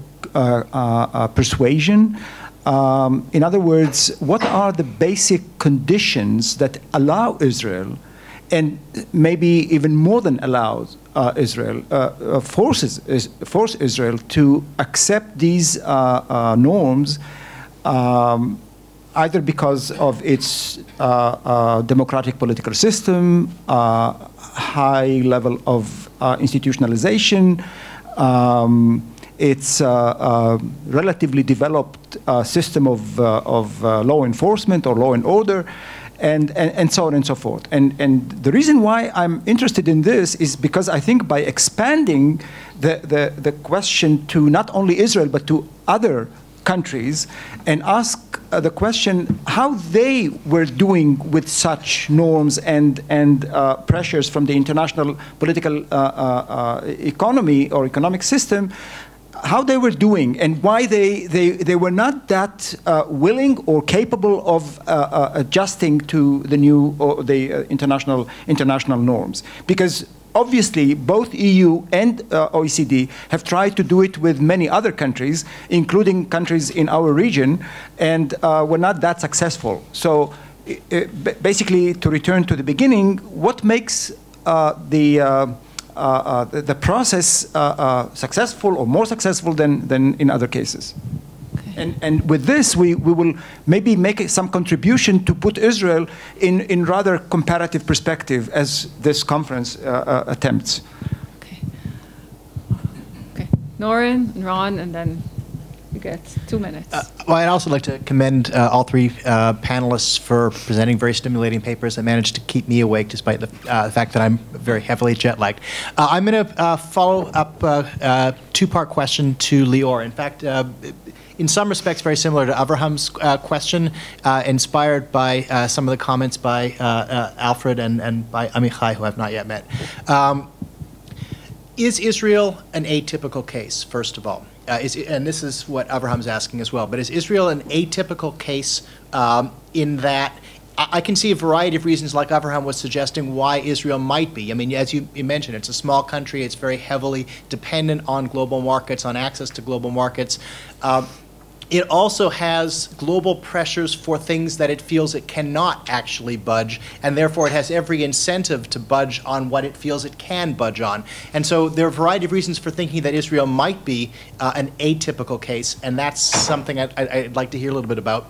Speaker 8: persuasion? In other words, what are the basic conditions that allow Israel, and maybe even more than allows Israel, force Israel to accept these norms, either because of its democratic political system, high level of institutionalization, its relatively developed system of law enforcement or law and order, and so on and so forth. And the reason why I'm interested in this is because I think by expanding the question to not only Israel but to other countries and ask the question how they were doing with such norms and pressures from the international political economy or economic system, how they were doing and why they were not that willing or capable of adjusting to the new or the international norms. Because obviously both EU and OECD have tried to do it with many other countries, including countries in our region, and were not that successful. So basically, to return to the beginning, what makes the process successful or more successful than in other cases? Okay. And with this, we will maybe make some contribution to put Israel in rather comparative perspective as this conference attempts.
Speaker 1: Okay. Okay. Norin and Ron, and then you get 2 minutes.
Speaker 9: Well, I'd also like to commend all three panelists for presenting very stimulating papers that managed to keep me awake despite the fact that I'm very heavily jet-lagged. I'm going to follow up a two-part question to Lior. In fact, in some respects very similar to Abraham's question, inspired by some of the comments by Alfred and by Amichai, who I've not yet met. Is Israel an atypical case, first of all? And this is what Abraham's asking as well, but is Israel an atypical case in that I can see a variety of reasons, like Abraham was suggesting, why Israel might be. I mean, as you mentioned, it's a small country, it's very heavily dependent on global markets, on access to global markets. It also has global pressures for things that it feels it cannot actually budge, and therefore it has every incentive to budge on what it feels it can budge on. And so there are a variety of reasons for thinking that Israel might be an atypical case, and that's something I'd like to hear a little bit about.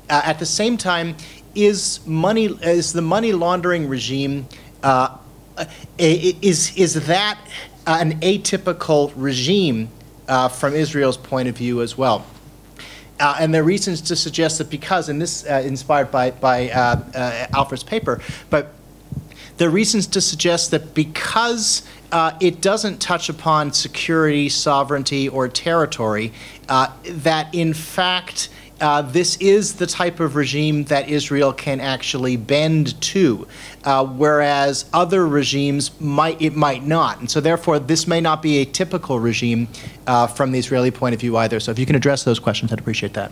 Speaker 9: At the same time, is the money laundering regime, is that an atypical regime from Israel's point of view as well? And there are reasons to suggest that because, and this inspired by Alfred's paper, but there are reasons to suggest that because it doesn't touch upon security, sovereignty, or territory, that in fact this is the type of regime that Israel can actually bend to, whereas other regimes might not. And so therefore this may not be a typical regime from the Israeli point of view either. So if you can address those questions, I'd appreciate that.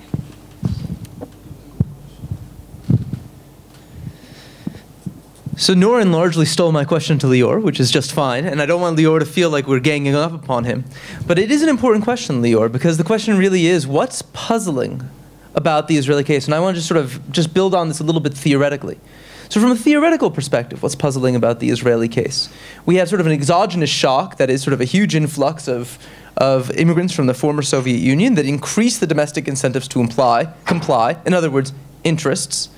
Speaker 10: So Norin largely stole my question to Lior, which is just fine, and I don't want Lior to feel like we're ganging up upon him. But it is an important question, Lior, because the question really is, what's puzzling about the Israeli case? And I want to just sort of build on this a little bit theoretically. So from a theoretical perspective, what's puzzling about the Israeli case? We have sort of an exogenous shock that is sort of a huge influx of immigrants from the former Soviet Union that increase the domestic incentives to comply, in other words, interests.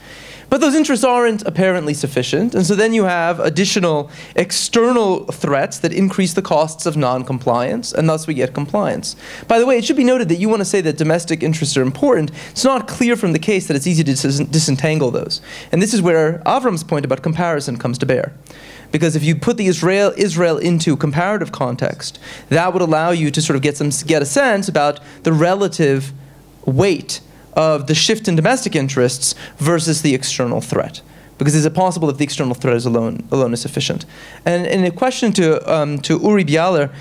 Speaker 10: But those interests aren't apparently sufficient, and so then you have additional external threats that increase the costs of non-compliance, and thus we get compliance. By the way, it should be noted that you want to say that domestic interests are important. It's not clear from the case that it's easy to disentangle those. And this is where Avram's point about comparison comes to bear. Because if you put the Israel into comparative context, that would allow you to sort of get a sense about the relative weight of the shift in domestic interests versus the external threat. Because is it possible that the external threat is alone is sufficient? And in a question to Uri Bialer,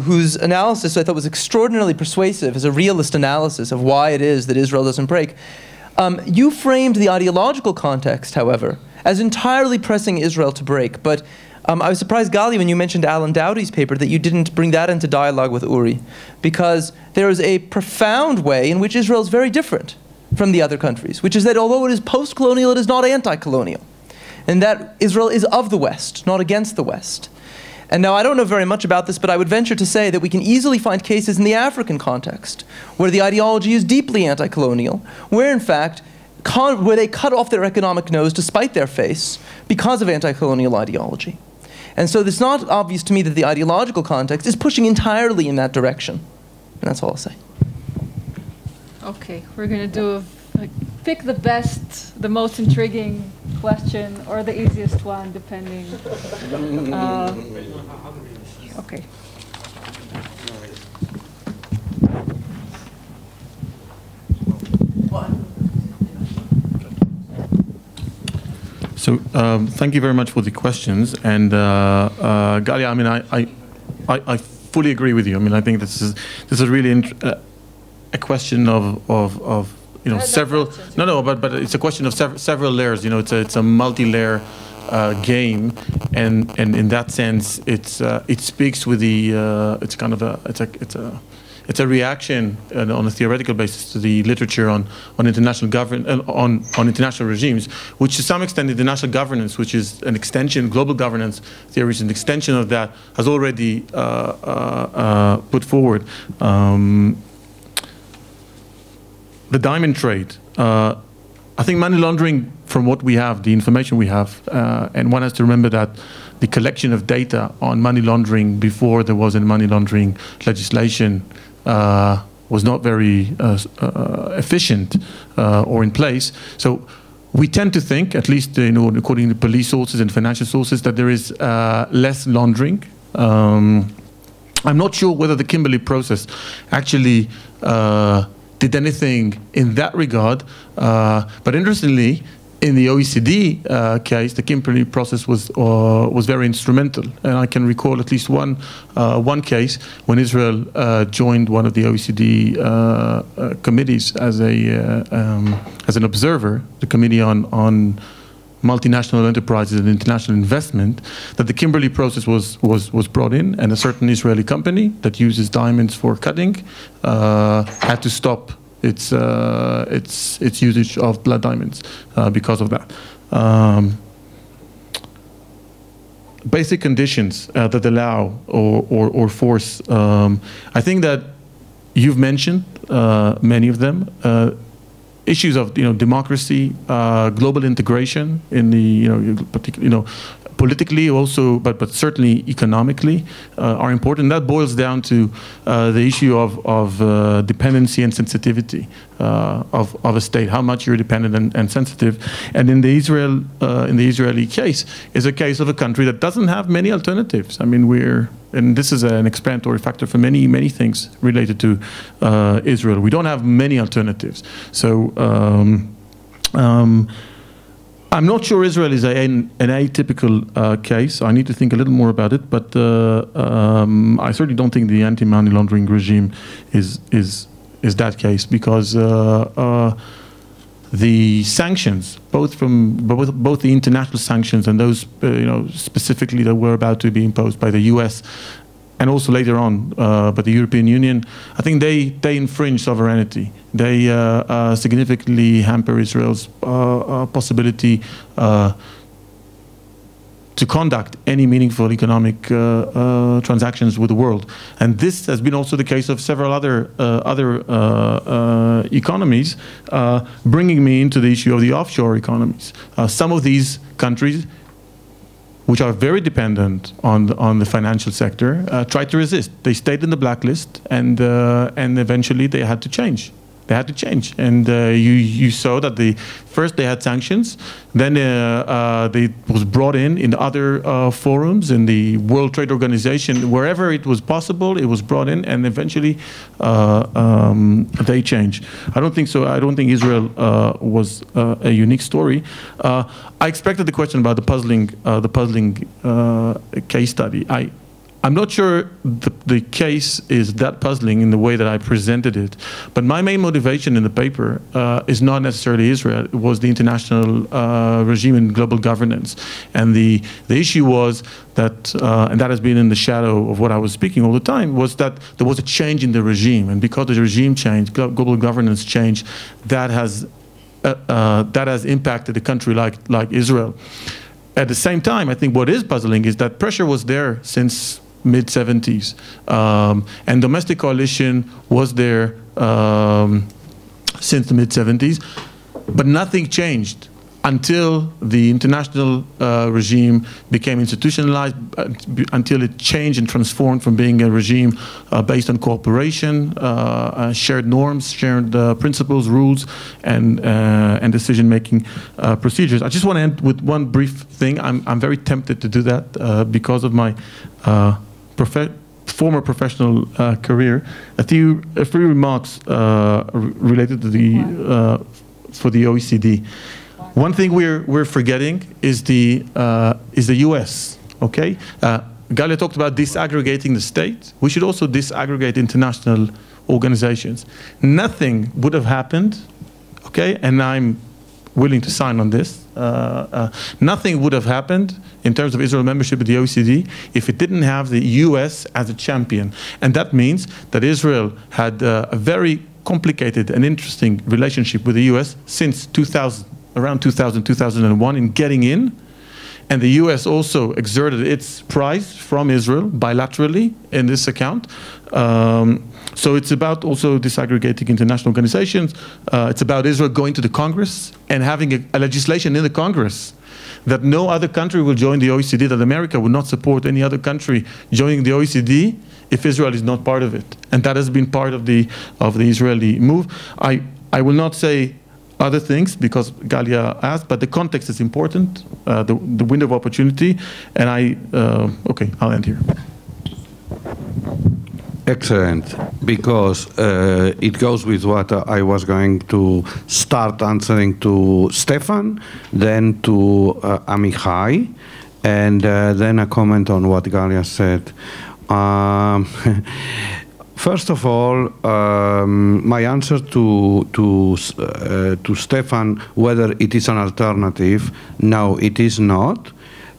Speaker 10: whose analysis I thought was extraordinarily persuasive as a realist analysis of why it is that Israel doesn't break, you framed the ideological context, however, as entirely pressing Israel to break. But I was surprised, Galia, when you mentioned Alan Dowdy's paper, that you didn't bring that into dialogue with Uri, because there is a profound way in which Israel is very different from the other countries, which is that although it is post-colonial, it is not anti-colonial, and that Israel is of the West, not against the West. And now I don't know very much about this, but I would venture to say that we can easily find cases in the African context where the ideology is deeply anti-colonial, where in fact, where they cut off their economic nose to spite their face because of anti-colonial ideology. And so it's not obvious to me that the ideological context is pushing entirely in that direction. And that's all I'll say.
Speaker 1: Okay, we're going to do pick the best, the most intriguing question, or the easiest one, depending. Okay.
Speaker 3: So thank you very much for the questions. And Galia, I mean, I fully agree with you. I mean, I think this is really a question of you know several. No, but it's a question of several layers. You know, it's a multi-layer game, and in that sense, it speaks with the it's kind of it's a reaction on a theoretical basis to the literature on international on international regimes, which to some extent international governance, which is an extension, global governance theory is an extension of that, has already put forward. The diamond trade. I think money laundering, from what we have, the information we have, and one has to remember that the collection of data on money laundering before there was any money laundering legislation was not very efficient or in place. So we tend to think, at least according to police sources and financial sources, that there is less laundering. I'm not sure whether the Kimberley process actually did anything in that regard, but interestingly, in the OECD case, the Kimberley process was very instrumental, and I can recall at least one case when Israel joined one of the OECD committees as an observer, the Committee on Multinational Enterprises and International Investment, that the Kimberley process was brought in, and a certain Israeli company that uses diamonds for cutting had to stop its usage of blood diamonds because of that. Basic conditions that allow or force. I think that you've mentioned many of them. Issues of democracy, global integration in the politically also, but certainly economically are important. That boils down to the issue of dependency and sensitivity of a state, how much you're dependent and sensitive. And in the Israeli case, is a case of a country that doesn't have many alternatives. I mean, and this is an explanatory factor for many things related to Israel. We don't have many alternatives. So I'm not sure Israel is an atypical case. I need to think a little more about it, but I certainly don't think the anti-money laundering regime is that case, because the sanctions, both the international sanctions and those specifically that were about to be imposed by the U.S. and also later on by the European Union, I think they infringe sovereignty. They significantly hamper Israel's possibility to conduct any meaningful economic transactions with the world. And this has been also the case of several other economies, bringing me into the issue of the offshore economies. Some of these countries, which are very dependent on the financial sector, tried to resist. They stayed in the blacklist, and eventually they had to change. They had to change, and you saw that first they had sanctions, then they was brought in other forums, in the World Trade Organization, wherever it was possible, it was brought in, and eventually they changed. I don't think so. I don't think Israel was a unique story. I expected the question about the puzzling case study. I'm not sure the case is that puzzling in the way that I presented it, but my main motivation in the paper is not necessarily Israel. It was the international regime and global governance. And the issue was that, and that has been in the shadow of what I was speaking all the time, was that there was a change in the regime. And because the regime changed, global governance changed, that has impacted a country like Israel. At the same time, I think what is puzzling is that pressure was there since mid-70s, and domestic coalition was there since the mid-70s, but nothing changed until the international regime became institutionalized, until it changed and transformed from being a regime based on cooperation, shared norms, shared principles, rules, and decision-making procedures. I just want to end with one brief thing. I'm very tempted to do that because of my former professional career. A few remarks related to for the OECD. One thing we're forgetting is the U.S. Okay, Galia talked about disaggregating the state. We should also disaggregate international organizations. Nothing would have happened. Okay, and I'm willing to sign on this. Nothing would have happened in terms of Israel membership of the OECD if it didn't have the US as a champion. And that means that Israel had a very complicated and interesting relationship with the US since 2000, around 2000, 2001 in getting in. And the US also exerted its prize from Israel bilaterally in this account. So it's about also disaggregating international organizations. It's about Israel going to the Congress and having a legislation in the Congress that no other country will join the OECD, that America would not support any other country joining the OECD if Israel is not part of it. And that has been part of the Israeli move. I will not say other things because Galia asked, but the context is important, the window of opportunity, and okay, I'll end here.
Speaker 4: Excellent, because it goes with what I was going to start answering to Stefan, then to Amichai, and then a comment on what Galia said. First of all, my answer to Stefan, whether it is an alternative, no, it is not.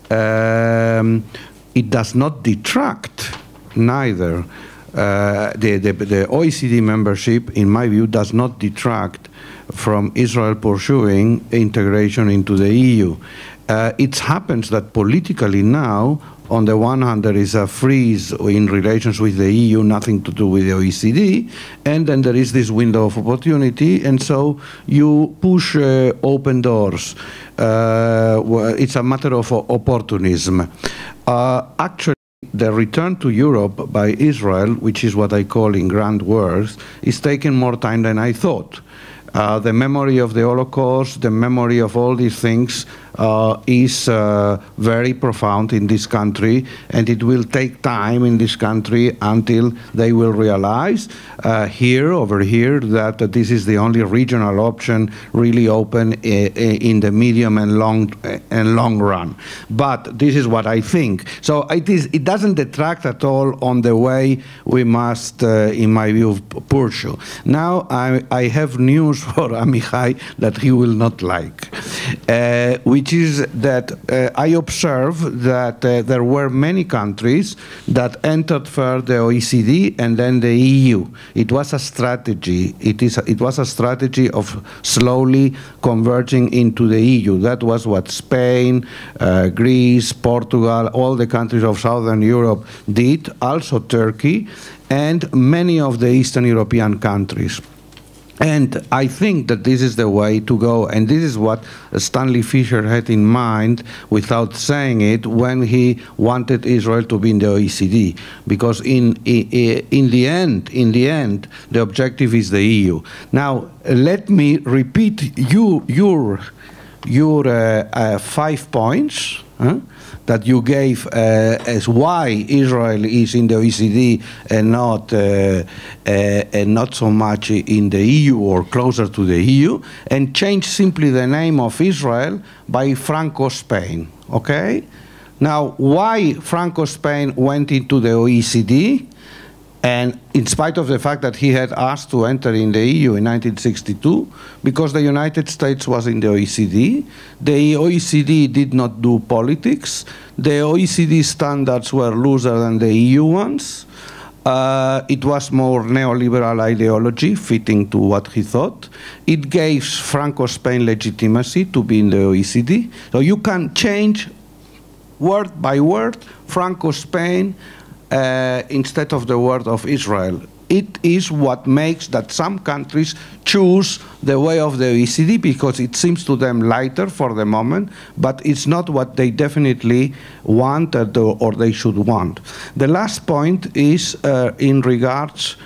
Speaker 4: It does not detract, neither. The OECD membership, in my view, does not detract from Israel pursuing integration into the EU. It happens that politically now, on the one hand, there is a freeze in relations with the EU, nothing to do with the OECD, and then there is this window of opportunity, and so you push open doors. It's a matter of opportunism. Actually, the return to Europe by Israel, which is what I call in grand words, is taking more time than I thought. The memory of the Holocaust, the memory of all these things is very profound in this country, and it will take time in this country until they will realize over here, that this is the only regional option really open in the medium and long run. But this is what I think. So it doesn't detract at all on the way we must, in my view, pursue. Now I have news for Amichai that he will not like, which which is that I observe that there were many countries that entered first the OECD and then the EU. It was a strategy. It was a strategy of slowly converging into the EU. That was what Spain, Greece, Portugal, all the countries of Southern Europe did, also Turkey, and many of the Eastern European countries. And I think that this is the way to go, and this is what Stanley Fischer had in mind without saying it when he wanted Israel to be in the OECD, because in the end, the objective is the EU. Now, let me repeat your 5 points that you gave as why Israel is in the OECD and not so much in the EU or closer to the EU, and change simply the name of Israel by Franco-Spain, okay? Now, why Franco-Spain went into the OECD? And in spite of the fact that he had asked to enter in the EU in 1962, because the United States was in the OECD, the OECD did not do politics, the OECD standards were looser than the EU ones, it was more neoliberal ideology fitting to what he thought. It gave Franco-Spain legitimacy to be in the OECD. So you can change word by word Franco-Spain instead of the word of Israel. It is what makes that some countries choose the way of the OECD because it seems to them lighter for the moment, but it's not what they definitely want or they should want. The last point is in regards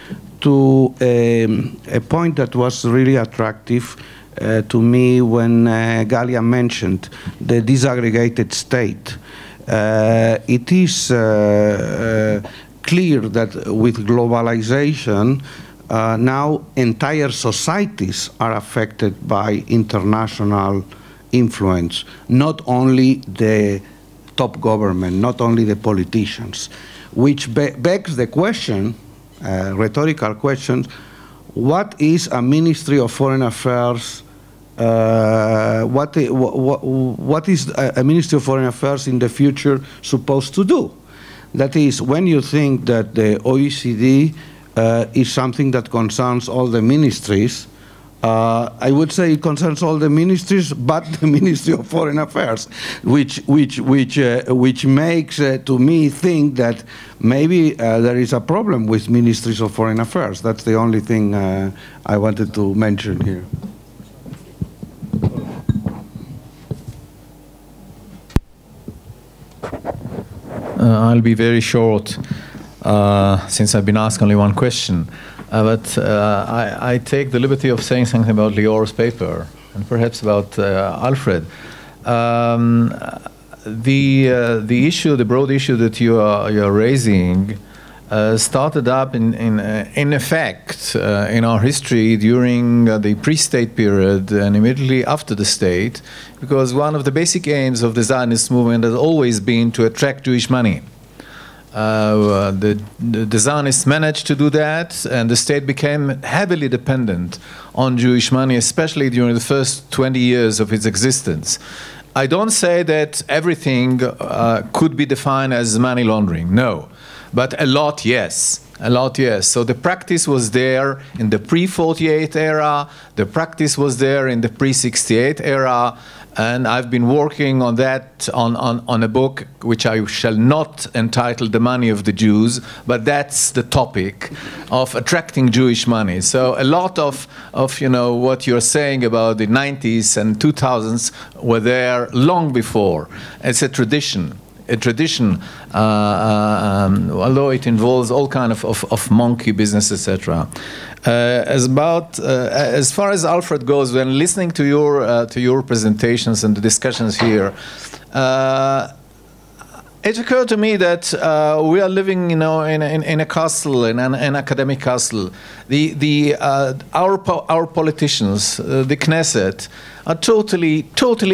Speaker 4: to a point that was really attractive to me when Galia mentioned the disaggregated state. It is clear that with globalization, now entire societies are affected by international influence, not only the top government, not only the politicians, which begs the question, rhetorical question, what is a Ministry of Foreign Affairs what is a Ministry of Foreign Affairs in the future supposed to do? That is, when you think that the OECD is something that concerns all the ministries, I would say it concerns all the ministries but the Ministry of Foreign Affairs, which makes to me think that maybe there is a problem with ministries of foreign affairs. That's the only thing I wanted to mention here.
Speaker 5: I'll be very short since I've been asked only one question. But I take the liberty of saying something about Lior's paper and perhaps about Alfred. The issue, the broad issue that you are raising, started up in effect in our history during the pre-state period and immediately after the state, because one of the basic aims of the Zionist movement has always been to attract Jewish money. The Zionists managed to do that, and the state became heavily dependent on Jewish money, especially during the first 20 years of its existence. I don't say that everything could be defined as money laundering, no. But a lot, yes. A lot, yes. So the practice was there in the pre-48 era. The practice was there in the pre-68 era. And I've been working on that, on a book which I shall not entitle The Money of the Jews, but that's the topic of attracting Jewish money. So a lot of you know, what you're saying about the 90s and 2000s were there long before. It's a tradition. Although it involves all kind of monkey business, etc. As far as Alfred goes, when listening to your presentations and the discussions here, it occurred to me that we are living, you know, in a castle, in an academic castle. Our politicians, the Knesset, are totally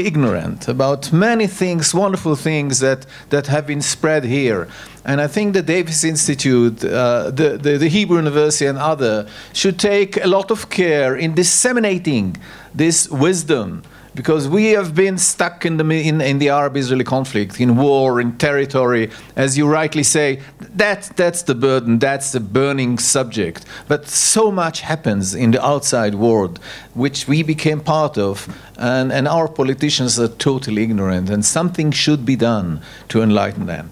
Speaker 5: ignorant about many things, wonderful things that have been spread here. And I think the Davis Institute, the Hebrew University and other should take a lot of care in disseminating this wisdom because we have been stuck in the Arab-Israeli conflict, in war, in territory, as you rightly say. That's the burden, that's the burning subject. But so much happens in the outside world, which we became part of, and our politicians are totally ignorant, and something should be done to enlighten them.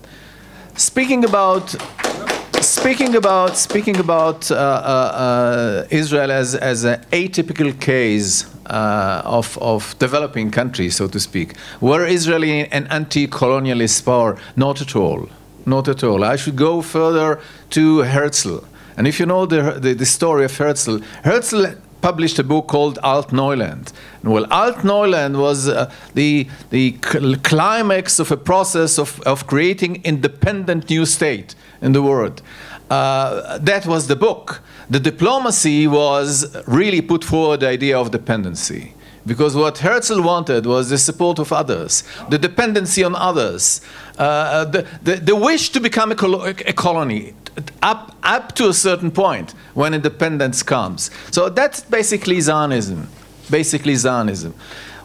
Speaker 5: Speaking about Israel as an atypical case of developing countries, so to speak, were Israel an anti-colonialist power? Not at all. Not at all. I should go further to Herzl. And if you know the story of Herzl, Herzl published a book called Alt-Neuland. Well, Alt-Neuland was the climax of a process of creating independent new state in the world. That was the book. The diplomacy was really put forward the idea of dependency. Because what Herzl wanted was the support of others, the dependency on others, the wish to become a colony up to a certain point when independence comes. So that's basically Zionism. Basically Zionism.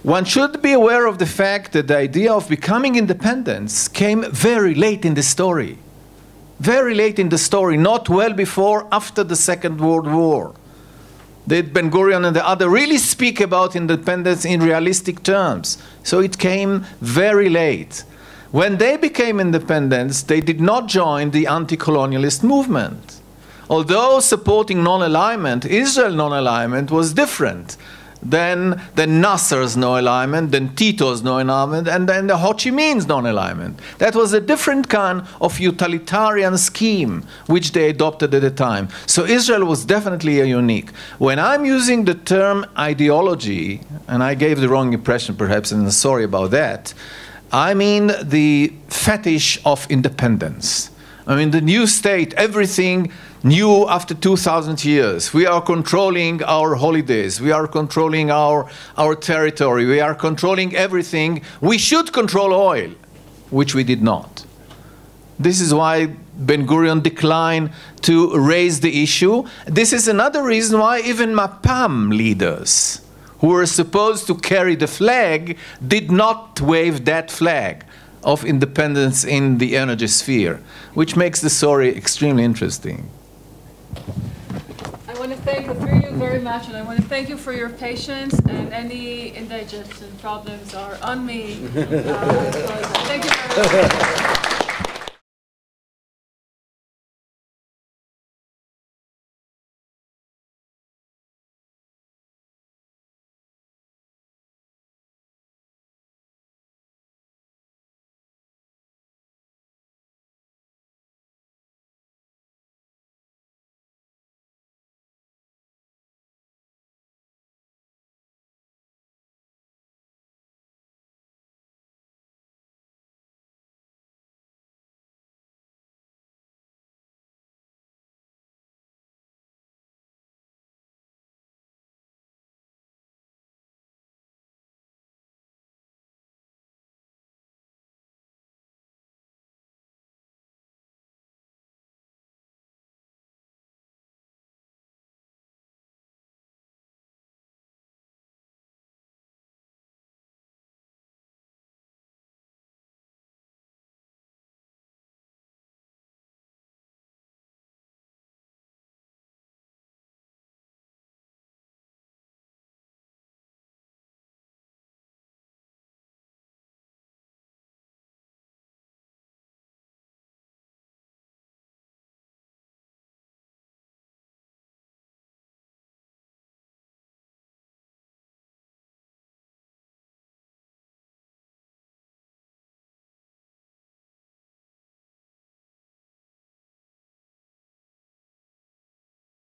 Speaker 5: One should be aware of the fact that the idea of becoming independent came very late in the story. Very late in the story, not well before, after the Second World War. Did Ben-Gurion and the other really speak about independence in realistic terms? So it came very late. When they became independent, they did not join the anti-colonialist movement. Although supporting non-alignment, Israel non-alignment was different than Nasser's non-alignment, than Tito's non-alignment, and then the Ho Chi Minh's non-alignment. That was a different kind of utilitarian scheme which they adopted at the time. So Israel was definitely a unique. When I'm using the term ideology, and I gave the wrong impression perhaps, and I'm sorry about that, I mean the fetish of independence. I mean the new state, everything new after 2,000 years. We are controlling our holidays. We are controlling our territory. We are controlling everything. We should control oil, which we did not. This is why Ben-Gurion declined to raise the issue. This is another reason why even Mapam leaders, who were supposed to carry the flag, did not wave that flag of independence in the energy sphere, which makes the story extremely interesting.
Speaker 1: I want to thank the three of you very much, and I want to thank you for your patience, and any indigestion problems are on me. Thank you very much.